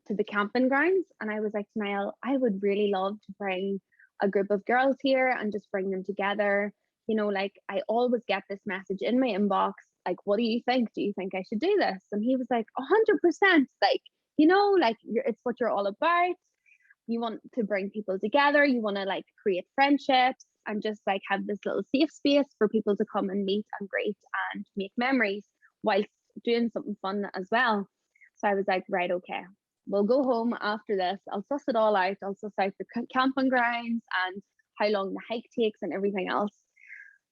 to the camping grounds, and I was like to Niall, I would really love to bring a group of girls here and just bring them together. You know, like I always get this message in my inbox, like, what do you think? Do you think I should do this? And he was like, 100%. Like, you know, like it's what you're all about. You want to bring people together. You want to like create friendships and just like have this little safe space for people to come and meet and greet and make memories whilst doing something fun as well. So I was like, right, okay, we'll go home after this. I'll suss it all out. I'll suss out the camping grounds and how long the hike takes and everything else.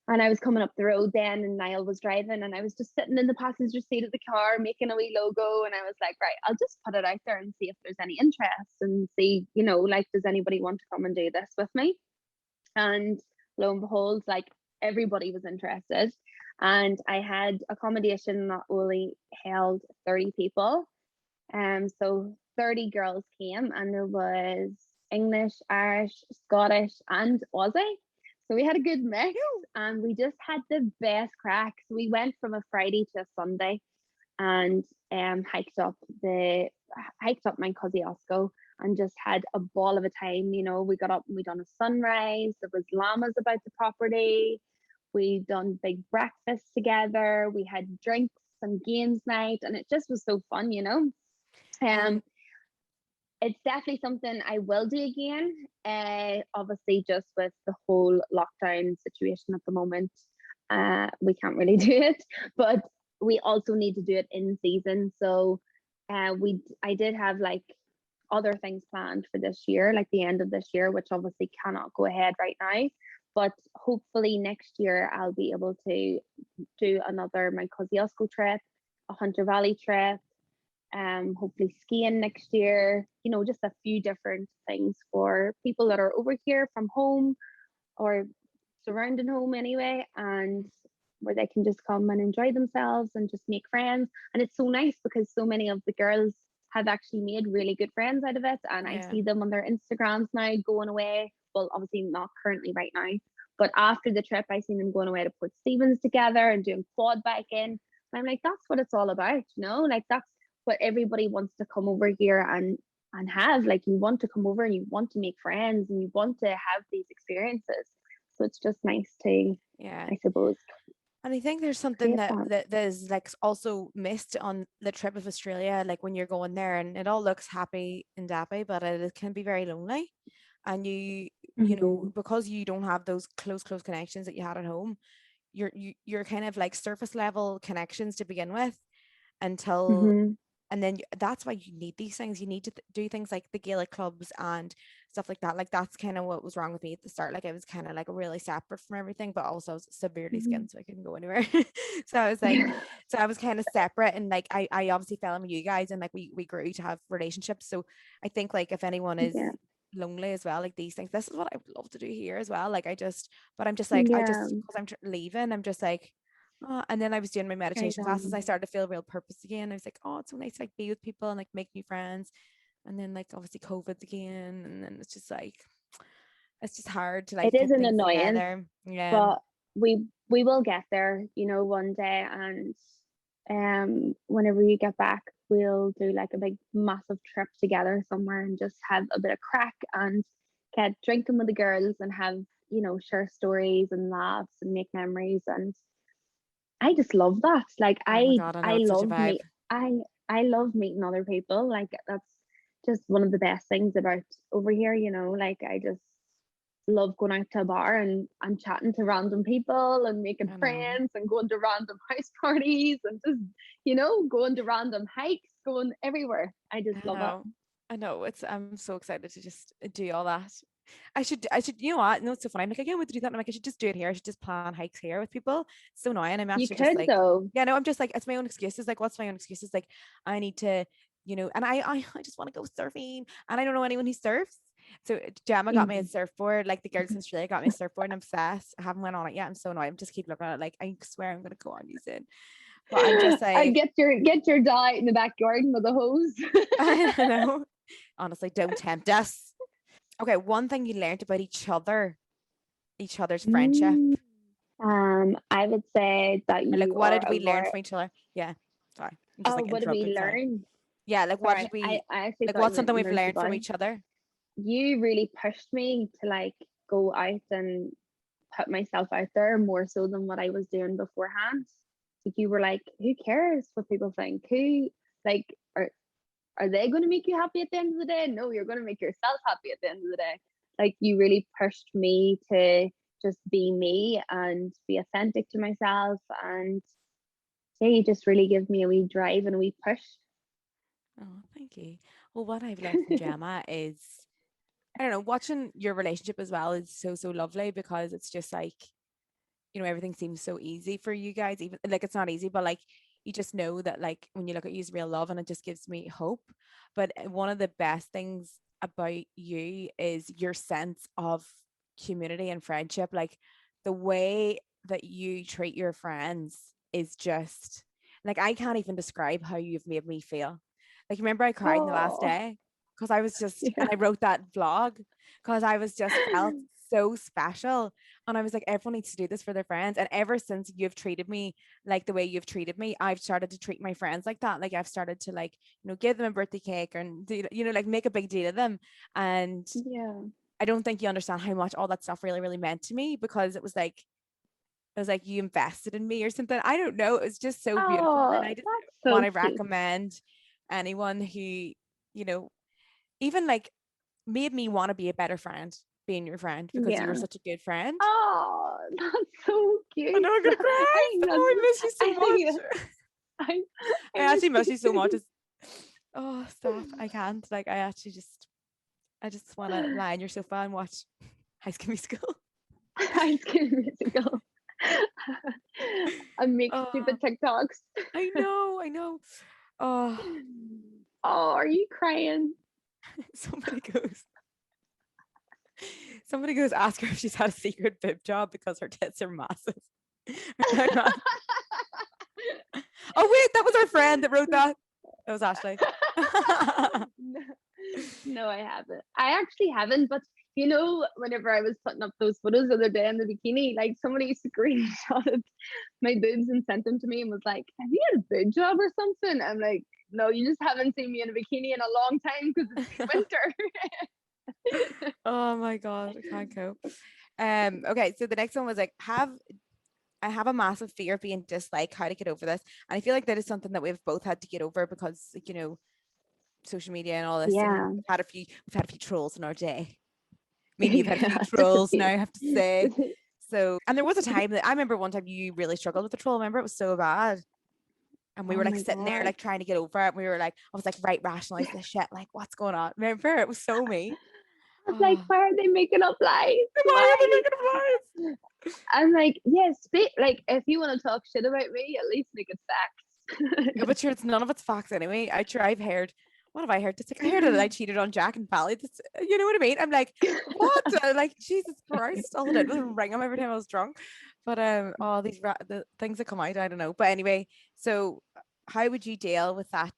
And I was coming up the road then, and Niall was driving, and I was just sitting in the passenger seat of the car making a wee logo. And I was like, right, I'll just put it out there and see if there's any interest and see, you know, like, does anybody want to come and do this with me? And lo and behold, like everybody was interested. And I had accommodation that only held 30 people. So 30 girls came, and there was English, Irish, Scottish, and Aussie. So we had a good mix, and we just had the best crack. So we went from a Friday to a Sunday, and hiked up Mount Kosciuszko and just had a ball of a time. You know, we got up and we done a sunrise. There was llamas about the property. We done big breakfast together. We had drinks and games night, and it just was so fun, you know. It's definitely something I will do again. Obviously, just with the whole lockdown situation at the moment, we can't really do it. But we also need to do it in season. So, I did have like other things planned for this year, like the end of this year, which obviously cannot go ahead right now. But hopefully next year I'll be able to do another Mount Kosciuszko trip, a Hunter Valley trip, hopefully skiing next year, you know, just a few different things for people that are over here from home or surrounding home anyway, and where they can just come and enjoy themselves and just make friends. And it's so nice because so many of the girls have actually made really good friends out of it, and I see them on their Instagrams now going away. Well, obviously not currently right now, but after the trip I seen them going away to Port Stevens together and doing quad biking, and I'm like, that's what it's all about, you know, like that's what everybody wants to come over here and have. Like, you want to come over and you want to make friends and you want to have these experiences. So it's just nice to, I suppose. And I think there's something that is like also missed on the trip of Australia, like when you're going there and it all looks happy and dappy, but it can be very lonely. And you know, because you don't have those close connections that you had at home, you're kind of like surface level connections to begin with until and then that's why you need these things. You need to do things like the Gaelic clubs and stuff like that. Like that's kind of what was wrong with me at the start. Like I was kind of like really separate from everything, but also severely skinned, so I couldn't go anywhere. So I was like, so I was kind of separate, and like I obviously fell in with you guys, and like we grew to have relationships. So I think like if anyone is lonely as well, like these things, this is what I would love to do here as well. Like but I'm just like because I'm leaving, I'm just like. And then I was doing my meditation classes. I started to feel real purpose again. I was like, oh, it's so nice to like be with people and like make new friends. And then like obviously COVID's again, and then it's just like it's just hard to like it put is an things annoyance together. but we will get there, you know, one day. And whenever you get back, we'll do like a big massive trip together somewhere and just have a bit of crack and get drinking with the girls and have, you know, share stories and laughs and make memories. And I just love that. Like Oh my God, I know, it's such a vibe. I love meeting other people. Like that's just one of the best things about over here, you know. Like I just love going out to a bar and chatting to random people and making friends and going to random house parties and just, you know, going to random hikes, going everywhere. I just love it. I know. I'm so excited to just do all that. I should, you know what? No, it's so funny. I'm like, I can't wait to do that. I'm like, I should just do it here. I should just plan hikes here with people. It's so annoying. I'm You actually just could like, though. yeah, no, I'm just like, it's my own excuses. Like, what's my own excuses? Like, I need to, you know, and I just want to go surfing, and I don't know anyone who surfs. So Gemma got me a surfboard. Like the girls in Australia got me a surfboard, and I'm obsessed. I haven't went on it yet. I'm so annoyed. I'm just keep looking at it. Like, I swear I'm gonna go on you soon. But I'm just like, I get your dye in the backyard with a hose. I don't know. Honestly, don't tempt us. Okay, one thing you learned about each other's friendship. Mm, I would say that Or like you what are did a we learn very, from each other? Yeah. Sorry. I'm just oh, like what did we interrupting. Sorry. learn? Yeah, like what Sorry, did we I actually like thought you what's meant something we've learn to learned from buy. each other? You really pushed me to like go out and put myself out there more so than what I was doing beforehand. Like you were like, who cares what people think? Who like are they going to make you happy at the end of the day? No, you're going to make yourself happy at the end of the day. Like you really pushed me to just be me and be authentic to myself, and yeah, you just really give me a wee drive and a wee push. Oh, thank you. Well, what I've learned from Gemma is I don't know, watching your relationship as well is so, so lovely because it's just like, everything seems so easy for you guys. Even like it's not easy, but like you just know that like when you look at you as real love and it just gives me hope. But one of the best things about you is your sense of community and friendship. Like the way that you treat your friends is just like I can't even describe how you've made me feel. Like remember I cried in the last Oh, day because I was just and yeah. I wrote that vlog because I was just felt so special and I was like, everyone needs to do this for their friends. And ever since you've treated me like the way you've treated me, I've started to treat my friends like that. Like I've started to like, give them a birthday cake and do, like make a big deal of them. And Yeah. I don't think you understand how much all that stuff really, really meant to me because it was like you invested in me or something. I don't know. It was just so beautiful. And Oh, I just that's want so to cute. recommend anyone who, you know, even like made me want to be a better friend, being your friend because you were Yeah. such a good friend. Oh, that's so I know cute. I'm gonna I cry. think Oh, I miss you I so think that much. I I I miss actually miss you you so much. too. Oh, stop. I can't. Like, I just want to lie on your sofa and watch High School Musical. High School Musical. And make Oh, stupid TikToks. I know. I know. Oh, Oh, are you crying? somebody goes. Somebody goes ask her if she's had a secret bib job because her tits are massive. They're not. Oh wait, that was our friend that wrote that. That was Ashley. No, no, I haven't. I actually haven't, but whenever I was putting up those photos the other day in the bikini, like somebody screenshotted my boobs and sent them to me and was like, have you had a boob job or something? I'm like, no, you just haven't seen me in a bikini in a long time because it's been winter. Oh my god, I can't cope. Okay, so the next one was like I have a massive fear of being disliked, how to get over this. And I feel like that is something that we've both had to get over because like, social media and all this and Yeah. we've had a few trolls in our day. Me and you've had a few Yeah, just a trolls now, few. I have to say. So and there was a time that I remember one time you really struggled with the troll. Remember it was so bad. And we Oh were like my sitting there God. like trying to get over it. And we were like, I was like, right, rationalize this shit. Like, what's going on? Remember? It was so me. I was like, Oh, why are they making up lies? why are they Why? making a noise? I'm like, yes, like if you want to talk shit about me, at least make it Yeah, facts. but sure, it's none of it's facts anyway. I've heard. What have I heard? It's like I heard that I cheated on Jack and Pally. You know what I mean? I'm like, what? Like Jesus Christ! All I did was ring him every time I was drunk. But all these the things that come out, I don't know. But anyway, so how would you deal with that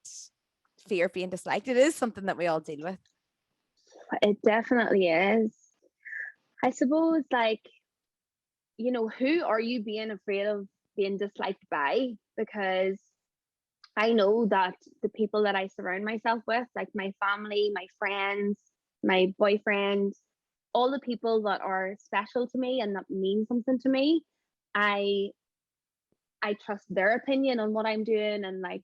fear of being disliked? It is something that we all deal with. It definitely is. I suppose, like, who are you being afraid of being disliked by? Because I know that the people that I surround myself with, like my family, my friends, my boyfriend, all the people that are special to me and that mean something to me, I I trust their opinion on what I'm doing, and like,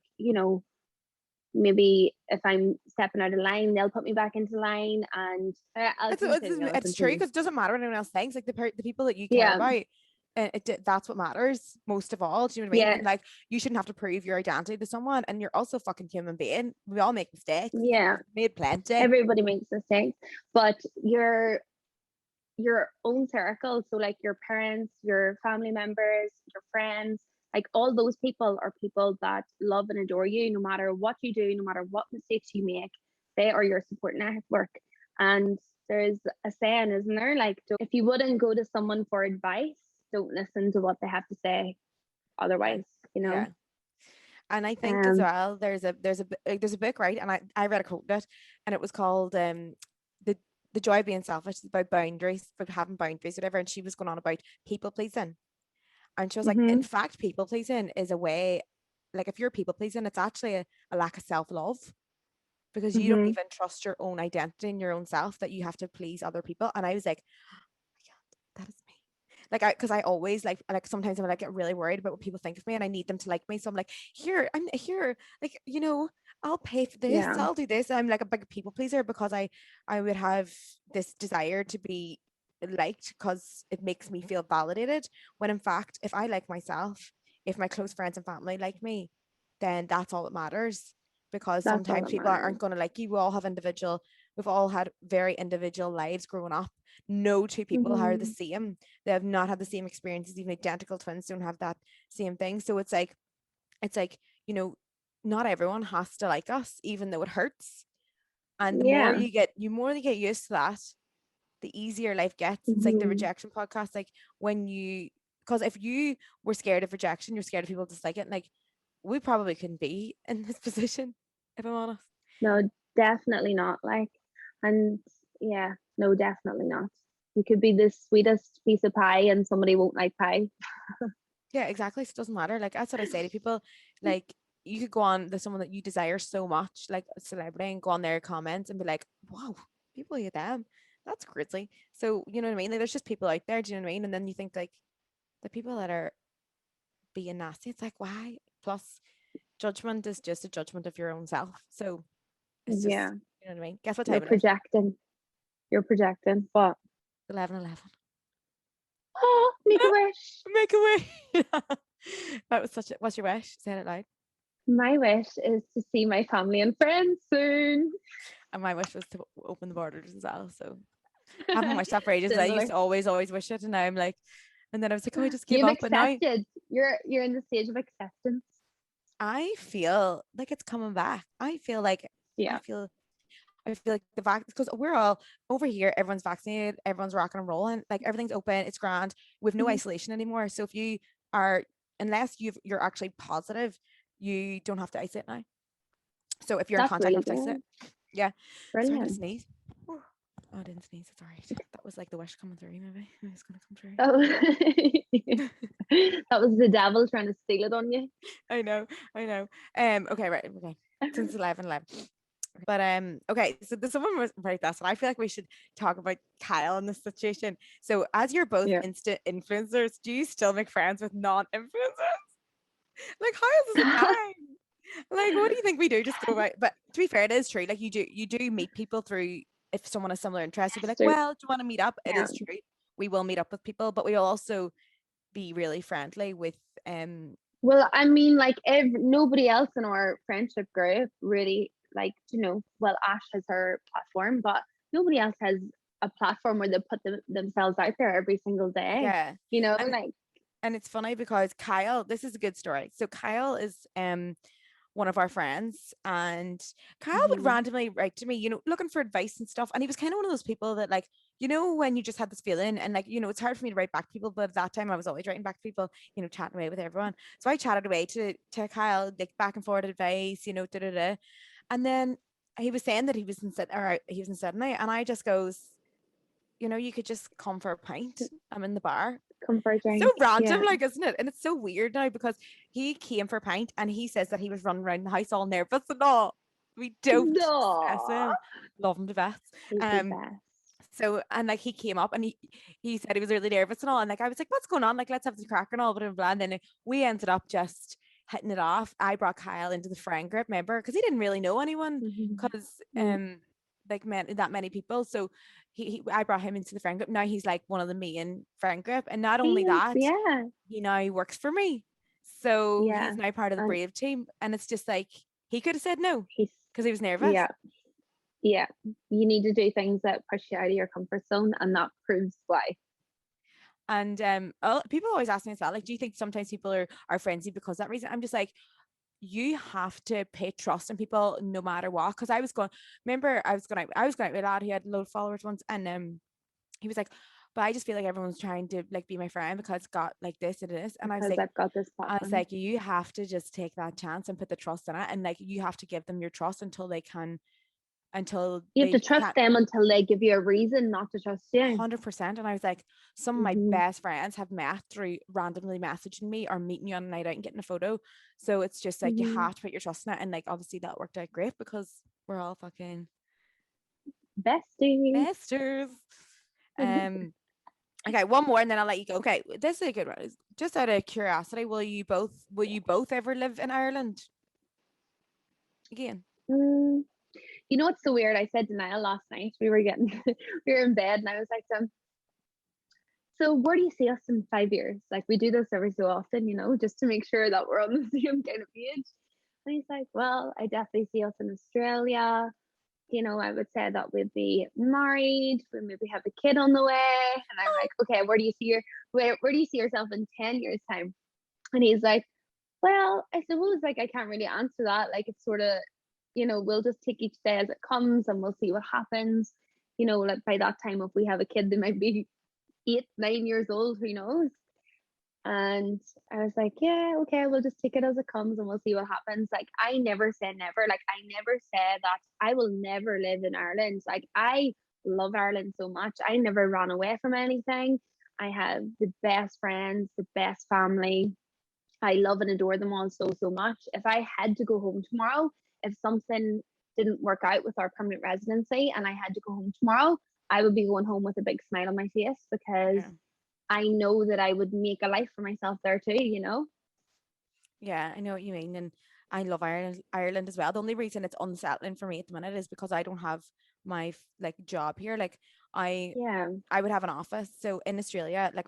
maybe if I'm stepping out of line, they'll put me back into line, and I'll It's it's, continue. I'll it's true continue. because it doesn't matter what anyone else thinks. Like the people that you care Yeah, about, that's what matters most of all. Do you know what I mean? yeah, And like you shouldn't have to prove your identity to someone, and you're also a fucking human being. We all make mistakes. yeah. Made plenty. Everybody makes mistakes, but your own circle, so like your parents, your family members, your friends, like all those people are people that love and adore you no matter what you do, no matter what mistakes you make. They are your support network. And there's a saying, isn't there, like, if you wouldn't go to someone for advice, don't listen to what they have to say Yeah, otherwise, you know. yeah. And I think as um well, there's a book, right? And I read a quote in it, and it was called the the joy of being selfish is about boundaries, about having boundaries, whatever. And she was going on about people pleasing. And she was like, in Mhm. fact, people pleasing is a way, like if you're people pleasing, it's actually a lack of self-love, because you don't Mhm. even trust your own identity and your own self, that you have to please other people. And I was like, that is me. Like because I always like sometimes I'm like get really worried about what people think of me, and I need them to like me. So I'm like, here, I'm here, like, I'll pay for this, Yeah, I'll do this. I'm like a big people pleaser because I would have this desire to be liked because it makes me feel validated. When in fact, if I like myself, if my close friends and family like me, then that's all that matters. Because that's all sometimes that people matters. aren't going to like you. We've all had very individual lives growing up. No two people are the Mhm. same. They have not had the same experiences. Even identical twins don't have that same thing. So it's like, you know, not everyone has to like us, even though it hurts. And Yeah. you more you get used to that, the easier life gets. It's like the Mhm. rejection podcast. Like when you, because if you were scared of rejection, you're scared of people disliking it. Like we probably couldn't be in this position, if I'm honest. No, definitely not. Like, and yeah, no, definitely not. You could be the sweetest piece of pie and somebody won't like pie. Yeah, exactly. So it doesn't matter. Like that's what I say to people. Like you could go on, there's someone that you desire so much, like a celebrity, and go on their comments and be like, wow, people hate them. That's crazy. So you know what I mean? Like there's just people out there, do you know what I mean? And then you think like the people that are being nasty, it's like why? Plus judgment is just a judgment of your own self. So it's just, Yeah, you know what I mean? Guess what you're time it is? projecting. You're projecting. But 11:11. oh, make a wish. Make a wish. That was such a, what's your wish? Say it loud. My wish is to see my family and friends soon. And my wish was to open the borders as well. So I haven't wished that for ages. I used Similar. to always wish it, and now I'm like, and then I was like, oh, I just gave You've up. But now accepted. You're in the stage of acceptance. I feel like it's coming back. I Yeah. feel I feel like the vac, because we're all over here, everyone's vaccinated, everyone's rocking and rolling, like everything's open, it's grand. We've no Mhm. isolation anymore. So if you are, unless you're actually positive, you don't have to isolate now. So if you're in That's contact, you really have to isolate. good. Yeah. Sorry, I'm gonna Brilliant. sneeze. Oh, I didn't sneeze. It's all right. That was like the wish coming through. Maybe it's gonna come true. Oh. That was the devil trying to steal it on you. I know, I know. Okay, right, okay. Since 11:11. But okay, so the someone was right. That's what I feel like we should talk about Kyle in this situation. So, as you're both Yeah. instant influencers, do you still make friends with non-influencers? Like, how is this a thing? Like, what do you think we do? Just go about. But to be fair, it is true. Like, you do meet people through, if someone has similar interests, you'd be like, So, well, do you want to meet up? It yeah. is true. We will meet up with people, but we will also be really friendly with um. Well, I mean, like, nobody else in our friendship group really, like, well, Ash has her platform, but nobody else has a platform where they put themselves out there every single day. Yeah, and Like, and it's funny because Kyle, this is a good story. So Kyle is one of our friends, and Kyle would mhm. randomly write to me, looking for advice and stuff. And he was kind of one of those people that, like, when you just had this feeling, and like, it's hard for me to write back to people, but at that time I was always writing back to people, chatting away with everyone. So I chatted away to Kyle, like back and forth advice, da da da. And then he was saying that he was in Sydney, and I just goes, you could just come for a pint. I'm in the bar. Come for a So drink. random, Yeah. like, isn't it? And it's so weird now because he came for a pint and he says that he was running around the house all nervous and all. We don't stress No. him. Love him to death. He's the Um, best. so and like he came up and he said he was really nervous and all. And like I was like, what's going on? Like, let's have the crack and all, blah blah blah. And then we ended up just hitting it off. I brought Kyle into the friend group, remember? Because he didn't really know anyone Mhm. because Mm. like that many people. So I brought him into the friend group. Now he's like one of the main friend group. And not only that, Yeah. he now works for me. So Yeah. he's now part of the And Brave team. And it's just like he could have said no he's, because he was nervous. yeah. Yeah. You need to do things that push you out of your comfort zone, and that proves why. And people always ask me as well, like, do you think sometimes people are frenzied because of that reason? I'm just like, you have to pay trust in people no matter what. Because remember, I was going out with a lad who had a load of followers once, and he was like, but I just feel like everyone's trying to like be my friend because it's got like this and this. And Because I've got this I was platform. like, you have to just take that chance and put the trust in it, and like you have to give them your trust until they can until You have to they trust can't. them until they give you a reason not to trust you. 100%. And I was like, some of my best friends have met through randomly messaging me or meeting you on a night out and getting a photo. So it's just like you have to put your trust in it. And like obviously that worked out great because we're all fucking Besties. besters. Okay, one more and then I'll let you go. Okay, this is a good one. Just out of curiosity, will you both ever live in Ireland again? You know what's so weird? I said to Niall last night, we were in bed and I was like, so where do you see us in 5 years? Like we do this every so often, just to make sure that we're on the same kind of page. And he's like, well, I definitely see us in Australia. I would say that we'd be married, we maybe have a kid on the way. And I'm like, okay, where do you see yourself in 10 years time? And he's like, well, I suppose like I can't really answer that. Like it's sort of, we'll just take each day as it comes and we'll see what happens. Like by that time, if we have a kid, they might be 8, 9 years old, who knows? And I was like, yeah, okay, we'll just take it as it comes and we'll see what happens. Like, I never say never. Like, I never say that I will never live in Ireland. Like, I love Ireland so much. I never ran away from anything. I have the best friends, the best family. I love and adore them all so, so much. If I had to go home tomorrow, if something didn't work out with our permanent residency and I had to go home tomorrow, I would be going home with a big smile on my face because I know that I would make a life for myself there too. Yeah, I know what you mean. And I love Ireland as well. The only reason it's unsettling for me at the minute is because I don't have my like job here. Like I would have an office. So in Australia, like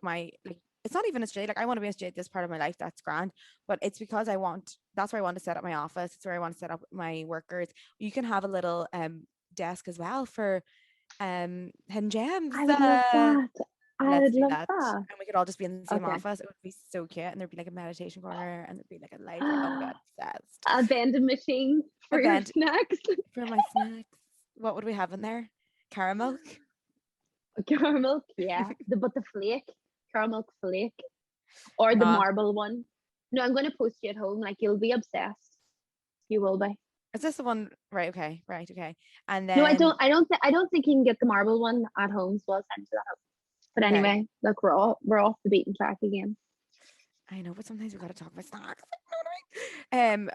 it's not even Australia. Like I want to be in Australia at this part of my life. That's grand. But it's because that's where I want to set up my office. It's where I want to set up my workers. You can have a little desk as well for hidden gems. I would love that. I Let's would do love that. that. And we could all just be in the same Okay. office. It would be so cute. And there'd be like a meditation corner and there'd be like a library. Oh my God, obsessed. A vending machine for your snacks. For my snacks. What would we have in there? Caramel? Caramel, yeah. But the flake, caramel flake. Or the marble one. No, I'm going to post you at home. Like, you'll be obsessed. You will be. Is this the one? Right, okay. And then no, I don't think you can get the marble one at home, so I'll send you that out. But anyway, look, we're off the beaten track again. I know, but sometimes we gotta talk about snacks.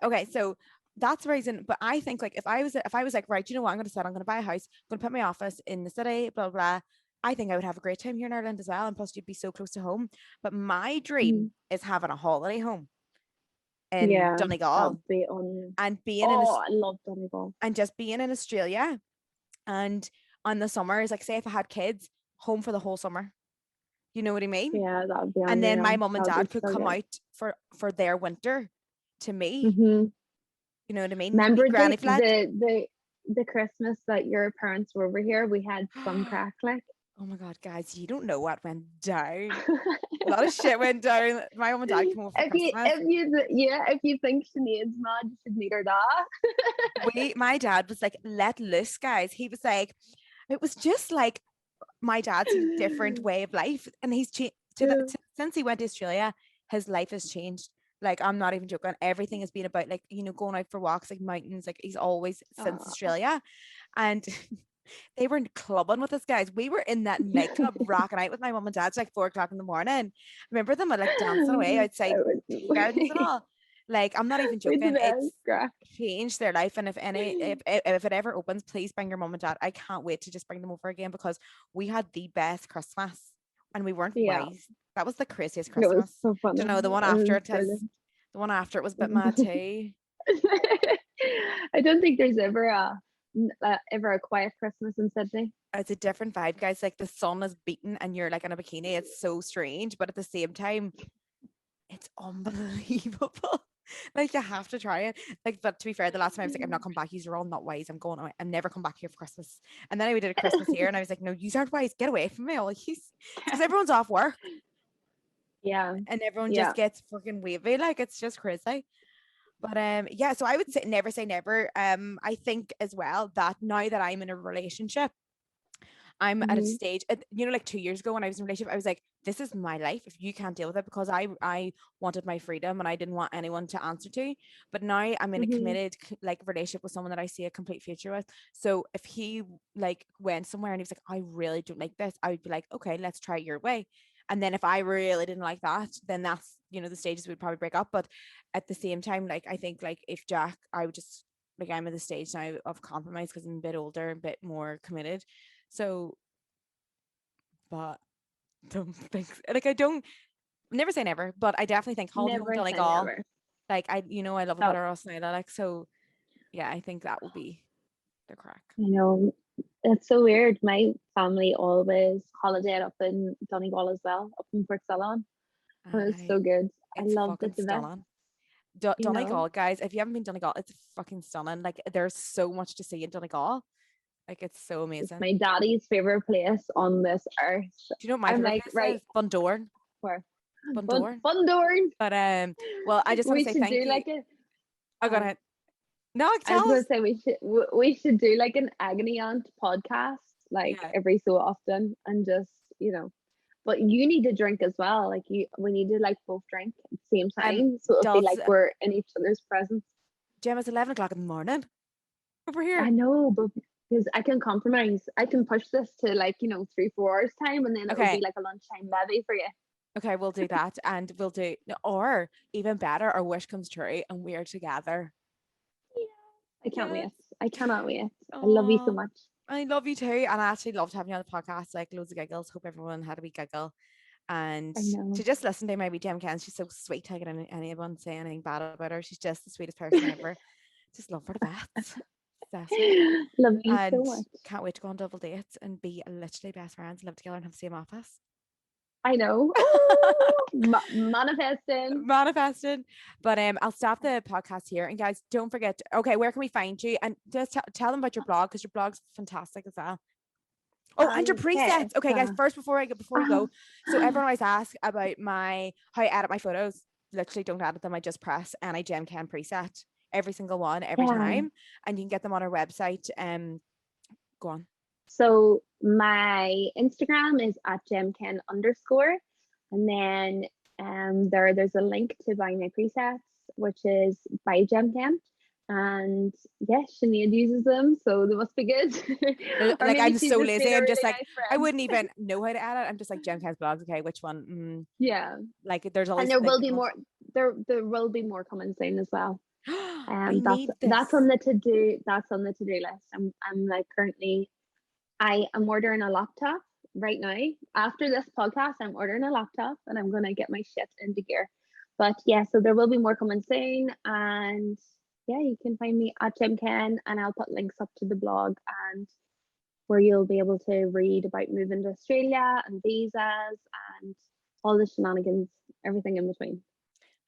Okay, so that's the reason. But I think like if I was like, right, you know what, I'm gonna buy a house, I'm gonna put my office in the city, blah blah. I think I would have a great time here in Ireland as well, and plus you'd be so close to home. But my dream is having a holiday home in Donegal. Be on. And being I love Donegal. And just being in Australia, and on the summers, like say if I had kids, home for the whole summer. You know what I mean? Yeah, that would be. And then my mum and dad could come out for their winter to me. You know what I mean? Remember the Christmas that your parents were over here? We had some crack like. Oh my God, guys, you don't know what went down. A lot of shit went down. My mum and dad came over for Christmas. If you think Sinead's mad, you should meet her dad. My dad was like, let loose, guys. He was like, it was just like my dad's a different way of life. And he's changed since he went to Australia, his life has changed. Like, I'm not even joking. Everything has been about like, going out for walks, like mountains, like he's always since Australia. And they were clubbing with us, guys. We were in that nightclub rocking out with my mum and dad. It's like 4 o'clock in the morning. Remember them like dancing away outside tea gardens and all. Like, I'm not even joking. It's changed their life. And if it ever opens, please bring your mum and dad. I can't wait to just bring them over again because we had the best Christmas and we weren't wise. That was the craziest Christmas. It was so fun. You know, the one after it was a bit mad too. I don't think there's ever a quiet Christmas in Sydney. It's a different vibe, guys. Like the sun is beating and you're like in a bikini. It's so strange, but at the same time, it's unbelievable. Like you have to try it. Like, but to be fair, the last time I was like, I'm not coming back. You're all not wise. I'm going away. I'm never come back here for Christmas. And then we did a Christmas here, and I was like, no, you aren't wise. Get away from me, all because everyone's off work. Yeah, and everyone just gets freaking wavy. Like it's just crazy. But so I would say never. I think as well that now that I'm in a relationship, I'm at a Mhm. stage, like 2 years ago when I was in a relationship, I was like, this is my life. If you can't deal with it, because I wanted my freedom and I didn't want anyone to answer to. But now I'm in a Mhm. committed like relationship with someone that I see a complete future with. So if he like went somewhere and he was like, I really don't like this, I would be like, okay, let's try it your way. And then if I really didn't like that, then that's, the stages we'd probably break up. But at the same time, like I think like if Jack, I would just like, I'm at the stage now of compromise because I'm a bit older, a bit more committed. So, but don't think like I don't never say never, but I definitely think Holiday Home Never say Donegal. never. Like I love a Oh, better us now, like so. Yeah, I think that will be the crack. I know. It's so weird. My family always holidayed up in Donegal as well, up in Port Salon. And it was I so good. I It's loved it fucking the best, stunning. you know. Donegal, guys, if you haven't been Donegal, it's fucking stunning. Like there's so much to see in Donegal. Like it's so It's amazing. my daddy's favorite place on this earth. Do you know what my I'm favorite like, place right, is? Bundorn. where? Bundorn. Fun doors. But well, I just want to We say should thank do you. like a I got oh, it. No, I was tell gonna us. say we should do like an agony aunt podcast like Yeah. every so often and just, you know, but you need to drink as well. Like we need to like both drink at the same time. So it'll be Dolls, like we're in each other's presence. Gemma's 11 o'clock in the morning over I here. know, but because I can compromise. I can push this to like, you know, 3, 4 hours time and then it'll be Okay. like a lunchtime levy for you. Okay, we'll do that, and we'll do, or even better, our wish comes true and we are together. Yeah. I can't Yes. wait. I cannot wait. I love you so Oh, much. I love you too. And I actually loved having you on the podcast, like loads of giggles. Hope everyone had a wee giggle. And I to know. just listen to maybe Gemma Kennedy, she's so sweet. I get anyone say anything bad about her. She's just the sweetest person ever. Just love her to bits. That's it. Love you so And much. can't wait to go on double dates and be literally best friends, live together and have the same office. I know. Manifesting. Manifested. But I'll stop the podcast here. And guys, don't forget, okay, where can we find you? And just tell them about your blog, because your blog's fantastic as well. Oh, and your Okay. presets. Okay, guys, So, first before we uh, go. So everyone always asks about how I edit my photos. Literally don't edit them. I just press and I Gem Can preset. Every single one, every yeah. time. And you can get them on our website. Go on. So my Instagram is at gemken underscore. And then there's a link to buy my presets, which is by Gemken. And yes, Sinead uses them, so they must be good. Or Like maybe I'm she's so just been lazy. a I'm just really like nice I friend. wouldn't even know how to edit. I'm just like Gem Can's blogs. Okay, which one? Yeah. Like there's And always there like will be more there will be more coming soon as well. I That's need that's on this. the to do list. I'm like currently I am ordering a laptop right now. After this podcast, I'm ordering a laptop and I'm gonna get my shit into gear. But yeah, so there will be more coming soon. And yeah, you can find me at Gemken and I'll put links up to the blog and where you'll be able to read about moving to Australia and visas and all the shenanigans, everything in between.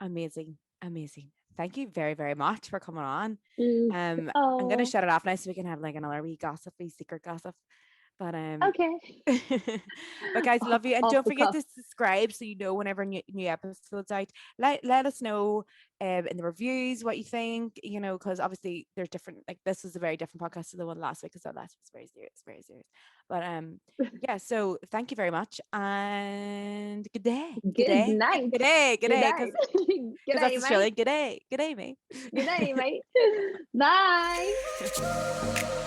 Amazing. Amazing. Thank you very, very much for coming on. Mm. I'm gonna Oh, shut it off now so we can have like another wee gossip, wee secret gossip. But okay. but guys, love you, and Off don't the forget cuff. to subscribe so you know whenever new episodes out. Let us know in the reviews what you think, because obviously there's different, like this is a very different podcast to the one last week, because that last was very serious. But yeah, so thank you very much and good day. Good Good day. night. Good Good day, night. because Good that's day, mate. Australian. Good day, mate. Good day, mate. Bye.